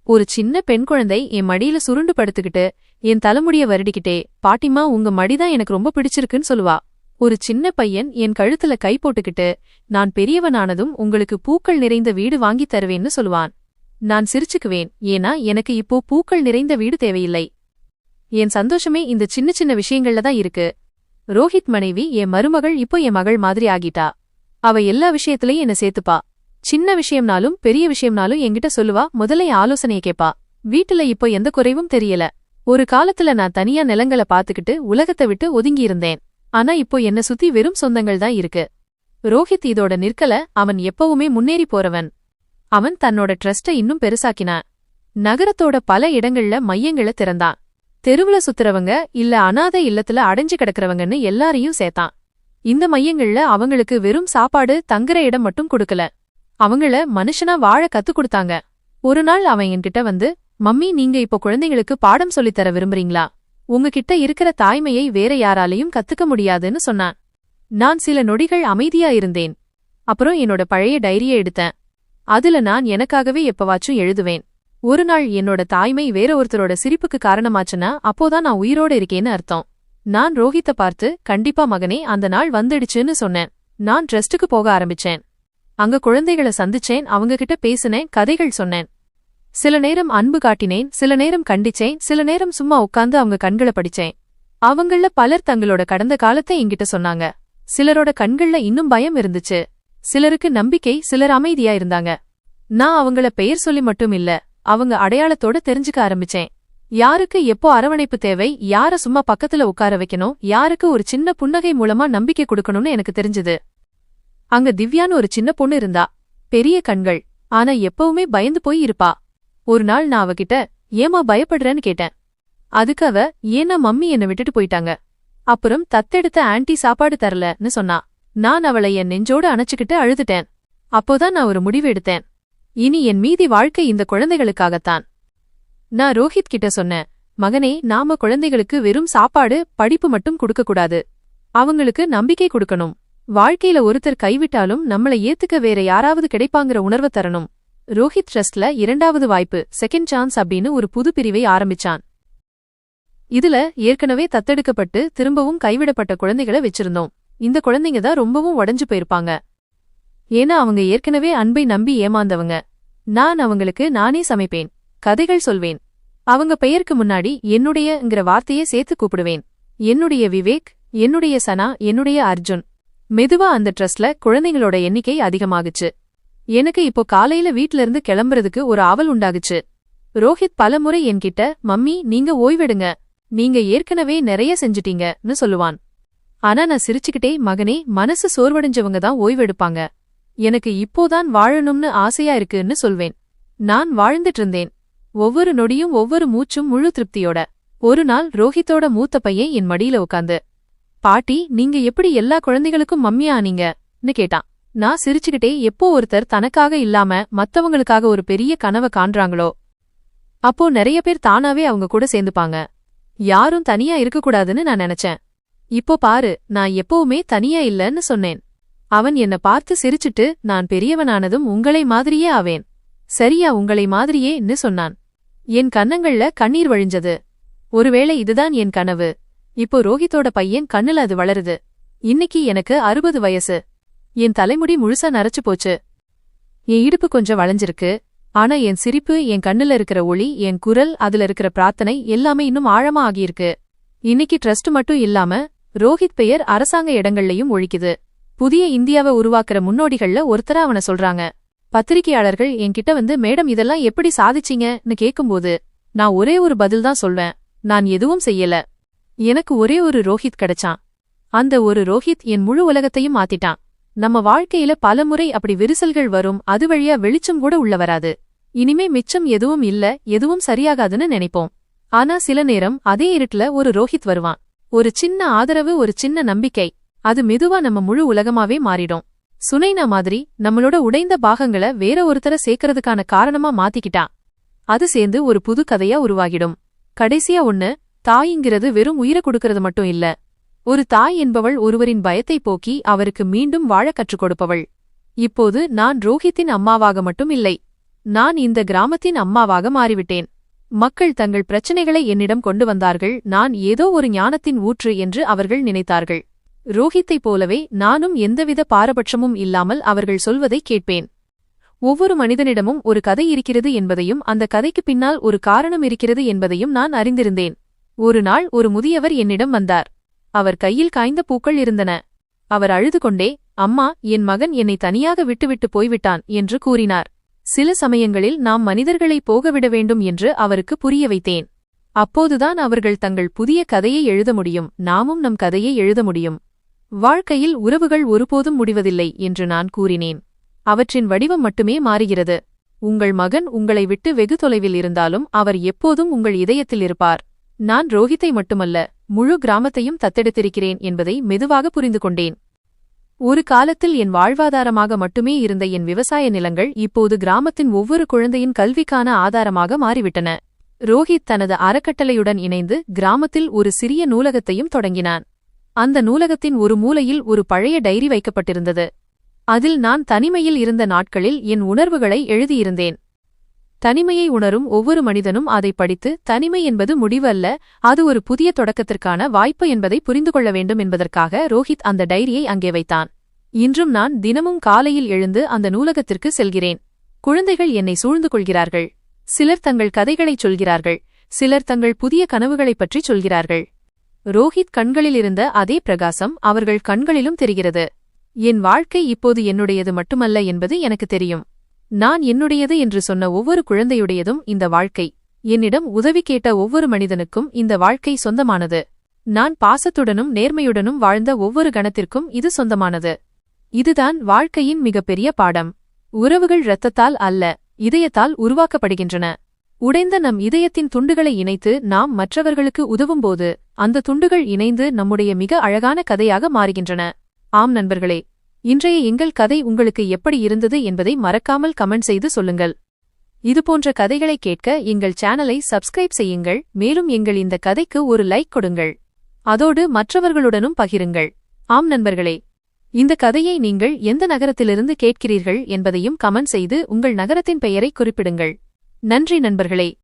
ஒரு சின்ன பெண் குழந்தை என் மடியில சுருண்டு படுத்துக்கிட்டு என் தலைமுடிய வருடிக்கிட்டே, பாட்டிமா, உங்க மடிதான் எனக்கு ரொம்ப பிடிச்சிருக்குன்னு சொல்லுவா. ஒரு சின்ன பையன் என் கழுத்துல கை போட்டுக்கிட்டு, நான் பெரியவனானதும் உங்களுக்கு பூக்கள் நிறைந்த வீடு வாங்கித் தருவேன்னு சொல்லுவான். நான் சிரிச்சுக்குவேன், ஏன்னா எனக்கு இப்போ பூக்கள் நிறைந்த வீடு தேவையில்லை. என் சந்தோஷமே இந்த சின்ன சின்ன விஷயங்கள்ல தான் இருக்கு. ரோஹித் மனைவி என் மருமகள் இப்போ என் மகள் மாதிரி ஆகிட்டா. அவ எல்லா விஷயத்திலையும் என்ன சேர்த்துப்பா. சின்ன விஷயம்னாலும் பெரிய விஷயம்னாலும் என்கிட்ட சொல்லுவா, முதல்ல என் ஆலோசனையை கேப்பா. வீட்டுல இப்போ எந்த குறைவும் தெரியல. ஒரு காலத்துல நான் தனியா நிலங்களை பாத்துக்கிட்டு உலகத்தை விட்டு ஒதுங்கியிருந்தேன். ஆனா இப்போ என்ன சுத்தி வெறும் சொந்தங்கள் தான் இருக்கு. ரோஹித் இதோட நிற்கல, அவன் எப்பவுமே முன்னேறி போறவன். அவன் தன்னோட ட்ரஸ்ட இன்னும் பெருசாக்கினான். நகரத்தோட பல இடங்கள்ல மையங்களை திறந்தான். தெருவுல சுத்துறவங்க இல்ல அனாதை இல்லத்துல அடைஞ்சு கிடக்கிறவங்கன்னு எல்லாரையும் சேர்த்தான். இந்த மையங்கள்ல அவங்களுக்கு வெறும் சாப்பாடு, தங்குற இடம் மட்டும் கொடுக்கல, அவங்கள மனுஷனா வாழ கத்து கொடுத்தாங்க. ஒரு நாள் அவன் என்கிட்ட வந்து, மம்மி, நீங்க இப்போ குழந்தைங்களுக்கு பாடம் சொல்லித்தர விரும்புறீங்களா? உங்ககிட்ட இருக்கிற தாய்மையை வேற யாராலையும் கத்துக்க முடியாதுன்னு சொன்னான். நான் சில நொடிகள் அமைதியா இருந்தேன். அப்புறம் என்னோட பழைய டைரியை எடுத்தேன். அதுல நான் எனக்காகவே எப்பவாச்சும் எழுதுவேன். ஒரு நாள் என்னோட தாய்மை வேற ஒருத்தரோட சிரிப்புக்கு காரணமாச்சுன்னா அப்போதான் நான் உயிரோட இருக்கேன்னு அர்த்தம். நான் ரோஹித்த பார்த்து, கண்டிப்பா மகனே, அந்த நாள் வந்துடுச்சுன்னு சொன்னேன். நான் ட்ரஸ்டுக்கு போக ஆரம்பிச்சேன். அங்க குழந்தைகளை சந்திச்சேன், அவங்க கிட்ட பேசினேன், கதைகள் சொன்னேன். சில நேரம் அன்பு காட்டினேன், சில நேரம் கண்டிச்சேன், சில நேரம் சும்மா உட்கார்ந்து அவங்க கண்களை படிச்சேன். அவங்கள பலர் தங்களோட கடந்த காலத்தை என்கிட்ட சொன்னாங்க. சிலரோட கண்கள்ல இன்னும் பயம் இருந்துச்சு, சிலருக்கு நம்பிக்கை, சிலர் அமைதியா இருந்தாங்க. நான் அவங்கள பெயர் சொல்லி மட்டும் இல்ல, அவங்க அடையாளத்தோட தெரிஞ்சுக்க ஆரம்பிச்சேன். யாருக்கு எப்போ அரவணைப்பு தேவை, யார சும்மா பக்கத்துல உட்கார வைக்கணும், யாருக்கு ஒரு சின்ன புன்னகை மூலமா நம்பிக்கை கொடுக்கணும்னு எனக்கு தெரிஞ்சது. அங்க திவ்யான்னு ஒரு சின்ன பொண்ணு இருந்தா. பெரிய கண்கள், ஆனா எப்பவுமே பயந்து போய் இருப்பா. ஒரு நாள் நான் அவகிட்ட, ஏமா பயப்படுறேன்னு கேட்டேன். அதுக்கு அவ, ஏன்னா மம்மி என்னை விட்டுட்டு போயிட்டாங்க, அப்புறம் தத்தெடுத்த ஆன்ட்டி சாப்பாடு தரலன்னு சொன்னா. நான் அவளை என் நெஞ்சோடு அணைச்சுக்கிட்டு அழுதுட்டேன். அப்போதான் நான் ஒரு முடிவு எடுத்தேன். இனி என் மீதி வாழ்க்கை இந்த குழந்தைகளுக்காகத்தான். நான் ரோஹித் கிட்ட சொன்னேன், மகனே, நாம குழந்தைகளுக்கு வெறும் சாப்பாடு, படிப்பு மட்டும் கொடுக்கக்கூடாது, அவங்களுக்கு நம்பிக்கை கொடுக்கணும். வாழ்க்கையில ஒருத்தர் கைவிட்டாலும் நம்மளை ஏத்துக்க வேற யாராவது கிடைப்பாங்கிற உணர்வை தரணும். ரோஹித் ட்ரஸ்ட்ல 2வது வாய்ப்பு, செகண்ட் சான்ஸ் அப்படின்னு ஒரு புது பிரிவை ஆரம்பிச்சான். இதுல ஏற்கனவே தத்தெடுக்கப்பட்டு திரும்பவும் கைவிடப்பட்ட குழந்தைகளை வச்சிருந்தோம். இந்த குழந்தைங்க தான் ரொம்பவும் உடைஞ்சு போயிருப்பாங்க. ஏன்னா அவங்க ஏற்கனவே அன்பை நம்பி ஏமாந்தவங்க. நான் அவங்களுக்கு நானே சமைப்பேன், கதைகள் சொல்வேன். அவங்க பெயருக்கு முன்னாடி என்னுடையங்கிற வார்த்தையே சேர்த்து கூப்பிடுவேன். என்னுடைய விவேக், என்னுடைய சனா, என்னுடைய அர்ஜுன். மெதுவா அந்த ட்ரஸ்ட்ல குழந்தைங்களோட எண்ணிக்கை அதிகமாகுச்சு. எனக்கு இப்போ காலையில வீட்ல இருந்து கிளம்புறதுக்கு ஒரு ஆவல் உண்டாகுச்சு. ரோஹித் பலமுறை என்கிட்ட, மம்மி நீங்க ஓய்வெடுங்க, நீங்க ஏற்கனவே நிறைய செஞ்சிட்டீங்கன்னு சொல்லுவான். ஆனா நான் சிரிச்சுக்கிட்டே, மகனே, மனசு சோர்வடைஞ்சவங்க தான் ஓய்வெடுப்பாங்க, எனக்கு இப்போதான் வாழணும்னு ஆசையா இருக்குன்னு சொல்வேன். நான் வாழ்ந்துட்டு இருந்தேன், ஒவ்வொரு நொடியும் ஒவ்வொரு மூச்சும் முழு திருப்தியோட. ஒரு நாள் ரோஹித்தோட மூத்த பையன் என் மடியில உட்காந்து, பாட்டி நீங்க எப்படி எல்லா குழந்தைகளுக்கும் மம்மியா ஆனீங்கன்னு கேட்டான். நான் சிரிச்சுக்கிட்டே, எப்போ ஒருத்தர் தனக்காக இல்லாம மத்தவங்களுக்காக ஒரு பெரிய கனவை காண்றாங்களோ அப்போ நிறைய பேர் தானாவே அவங்க கூட சேர்ந்துப்பாங்க. யாரும் தனியா இருக்கக்கூடாதுன்னு நான் நினைச்சேன். இப்போ பாரு, நான் எப்பவுமே தனியா இல்லன்னு சொன்னேன். அவன் என்ன பார்த்து சிரிச்சுட்டு, நான் பெரியவனானதும் உங்களை மாதிரியே ஆவேன், சரியா உங்களை மாதிரியேன்னு சொன்னான். என் கன்னங்கள்ல கண்ணீர் வழிஞ்சது. ஒருவேளை இதுதான் என் கனவு. இப்போ ரோஹித்தோட பையன் கண்ணுல அது வளருது. இன்னைக்கு எனக்கு 60 வயசு. என் தலைமுடி முழுசா நரைச்சு போச்சு. என் இடுப்பு கொஞ்சம் வளைஞ்சிருக்கு. ஆனா என் சிரிப்பு, என் கண்ணுல இருக்கிற ஒளி, என் குரல், அதுல இருக்கிற பிரார்த்தனை எல்லாமே இன்னும் ஆழமா ஆகியிருக்கு. இன்னைக்கு ட்ரஸ்ட் மட்டும் இல்லாம ரோஹித் பெயர் அரசாங்க இடங்கள்லயும் ஒழிக்குது. புதிய இந்தியாவை உருவாக்குற முன்னோடிகள்ல ஒருத்தரா அவனை சொல்றாங்க. பத்திரிகையாளர்கள் என்கிட்ட வந்து, மேடம் இதெல்லாம் எப்படி சாதிச்சீங்கன்னு கேக்கும்போது நான் ஒரே ஒரு பதில் தான் சொல்வேன், நான் எதுவும் செய்யல. எனக்கு ஒரே ஒரு ரோஹித் கிடைச்சான். அந்த ஒரு ரோஹித் என் முழு உலகத்தையும் மாத்திட்டான். நம்ம வாழ்க்கையில பலமுறை அப்படி விரிசல்கள் வரும், அது வழியா வெளிச்சம் கூட உள்ள வராது. இனிமே மிச்சம் எதுவும் இல்ல, எதுவும் சரியாகாதுன்னு நினைப்போம். ஆனா சில நேரம் அதே இருட்டுல ஒரு ரோஹித் வருவான். ஒரு சின்ன ஆதரவு, ஒரு சின்ன நம்பிக்கை, அது மெதுவா நம்ம முழு உலகமாவே மாறிடும். சுனைனா மாதிரி நம்மளோட உடைந்த பாகங்களை வேற ஒருத்தர சேர்க்கறதுக்கான காரணமா மாத்திக்கிட்டான். அது சேர்ந்து ஒரு புது கதையா உருவாகிடும். கடைசியா ஒண்ணு, தாய்ங்கிறது வெறும் உயிரை கொடுக்கறது மட்டும் இல்ல. ஒரு தாய் என்பவள் ஒருவரின் பயத்தை போக்கி அவருக்கு மீண்டும் வாழ கற்றுக் கொடுப்பவள். இப்போது நான் ரோஹித்தின் அம்மாவாக மட்டும் இல்லை, நான் இந்த கிராமத்தின் அம்மாவாக மாறிவிட்டேன். மக்கள் தங்கள் பிரச்சனைகளை என்னிடம் கொண்டு வந்தார்கள், நான் ஏதோ ஒரு ஞானத்தின் ஊற்று என்று அவர்கள் நினைத்தார்கள். ரோஹித்தைப் போலவே நானும் எந்தவித பாரபட்சமும் இல்லாமல் அவர்கள் சொல்வதை கேட்பேன். ஒவ்வொரு மனிதனிடமும் ஒரு கதை இருக்கிறது என்பதையும் அந்த கதைக்கு பின்னால் ஒரு காரணம் இருக்கிறது என்பதையும் நான் அறிந்திருந்தேன். ஒரு நாள் ஒரு முதியவர் என்னிடம் வந்தார். அவர் கையில் காய்ந்த பூக்கள் இருந்தன. அவர் அழுது கொண்டே, அம்மா, என் மகன் என்னை தனியாக விட்டுவிட்டு போய்விட்டான் என்று கூறினார். சில சமயங்களில் நாம் மனிதர்களை போகவிட வேண்டும் என்று அவருக்கு புரிய வைத்தேன். அப்போதுதான் அவர்கள் தங்கள் புதிய கதையை எழுத முடியும், நாமும் நம் கதையை எழுத முடியும். வாழ்க்கையில் உறவுகள் ஒருபோதும் முடிவதில்லை என்று நான் கூறினேன். அவற்றின் வடிவம் மட்டுமே மாறுகிறது. உங்கள் மகன் உங்களை விட்டு வெகு தொலைவில் இருந்தாலும் அவர் எப்போதும் உங்கள் இதயத்தில் இருப்பார். நான் ரோஹித்தை மட்டுமல்ல, முழு கிராமத்தையும் தத்தெடுத்திருக்கிறேன் என்பதை மெதுவாக புரிந்து கொண்டேன். ஒரு காலத்தில் என் வாழ்வாதாரமாக மட்டுமே இருந்த என் விவசாய நிலங்கள் இப்போது கிராமத்தின் ஒவ்வொரு குழந்தையின் கல்விக்கான ஆதாரமாக மாறிவிட்டன. ரோஹித் தனது அறக்கட்டளையுடன் இணைந்து கிராமத்தில் ஒரு சிறிய நூலகத்தையும் தொடங்கினான். அந்த நூலகத்தின் ஒரு மூலையில் ஒரு பழைய டைரி வைக்கப்பட்டிருந்தது. அதில் நான் தனிமையில் இருந்த நாட்களில் என் உணர்வுகளை எழுதியிருந்தேன். தனிமையை உணரும் ஒவ்வொரு மனிதனும் அதை படித்து, தனிமை என்பது முடிவு அல்ல, அது ஒரு புதிய தொடக்கத்திற்கான வாய்ப்பு என்பதை புரிந்து கொள்ள வேண்டும் என்பதற்காக ரோஹித் அந்த டைரியை அங்கே வைத்தான். இன்றும் நான் தினமும் காலையில் எழுந்து அந்த நூலகத்திற்கு செல்கிறேன். குழந்தைகள் என்னை சூழ்ந்து கொள்கிறார்கள். சிலர் தங்கள் கதைகளைச் சொல்கிறார்கள், சிலர் தங்கள் புதிய கனவுகளைப் பற்றி சொல்கிறார்கள். ரோஹித் கண்களில் இருந்த அதே பிரகாசம் அவர்கள் கண்களிலும் தெரிகிறது. என் வாழ்க்கை இப்போது என்னுடையது மட்டுமல்ல என்பது எனக்கு தெரியும். நான் என்னுடையது என்று சொன்ன ஒவ்வொரு குழந்தையுடையதும் இந்த வாழ்க்கை. என்னிடம் உதவி கேட்ட ஒவ்வொரு மனிதனுக்கும் இந்த வாழ்க்கை சொந்தமானது. நான் பாசத்துடனும் நேர்மையுடனும் வாழ்ந்த ஒவ்வொரு கணத்திற்கும் இது சொந்தமானது. இதுதான் வாழ்க்கையின் மிகப்பெரிய பாடம். உறவுகள் இரத்தத்தால் அல்ல, இதயத்தால் உருவாக்கப்படுகின்றன. உடைந்த நம் இதயத்தின் துண்டுகளை இணைத்து நாம் மற்றவர்களுக்கு உதவும்போது அந்த துண்டுகள் இணைந்து நம்முடைய மிக அழகான கதையாக மாறுகின்றன. ஆம் நண்பர்களே, இன்றைய எங்கள் கதை உங்களுக்கு எப்படி இருந்தது என்பதை மறக்காமல் கமெண்ட் செய்து சொல்லுங்கள். இதுபோன்ற கதைகளை கேட்க எங்கள் சேனலை சப்ஸ்கிரைப் செய்யுங்கள். மேலும் எங்கள் இந்த கதைக்கு ஒரு லைக் கொடுங்கள். அதோடு மற்றவர்களுடனும் பகிருங்கள். ஆம் நண்பர்களே, இந்த கதையை நீங்கள் எந்த நகரத்திலிருந்து கேட்கிறீர்கள் என்பதையும் கமெண்ட் செய்து உங்கள் நகரத்தின் பெயரை குறிப்பிடுங்கள். நன்றி நண்பர்களே.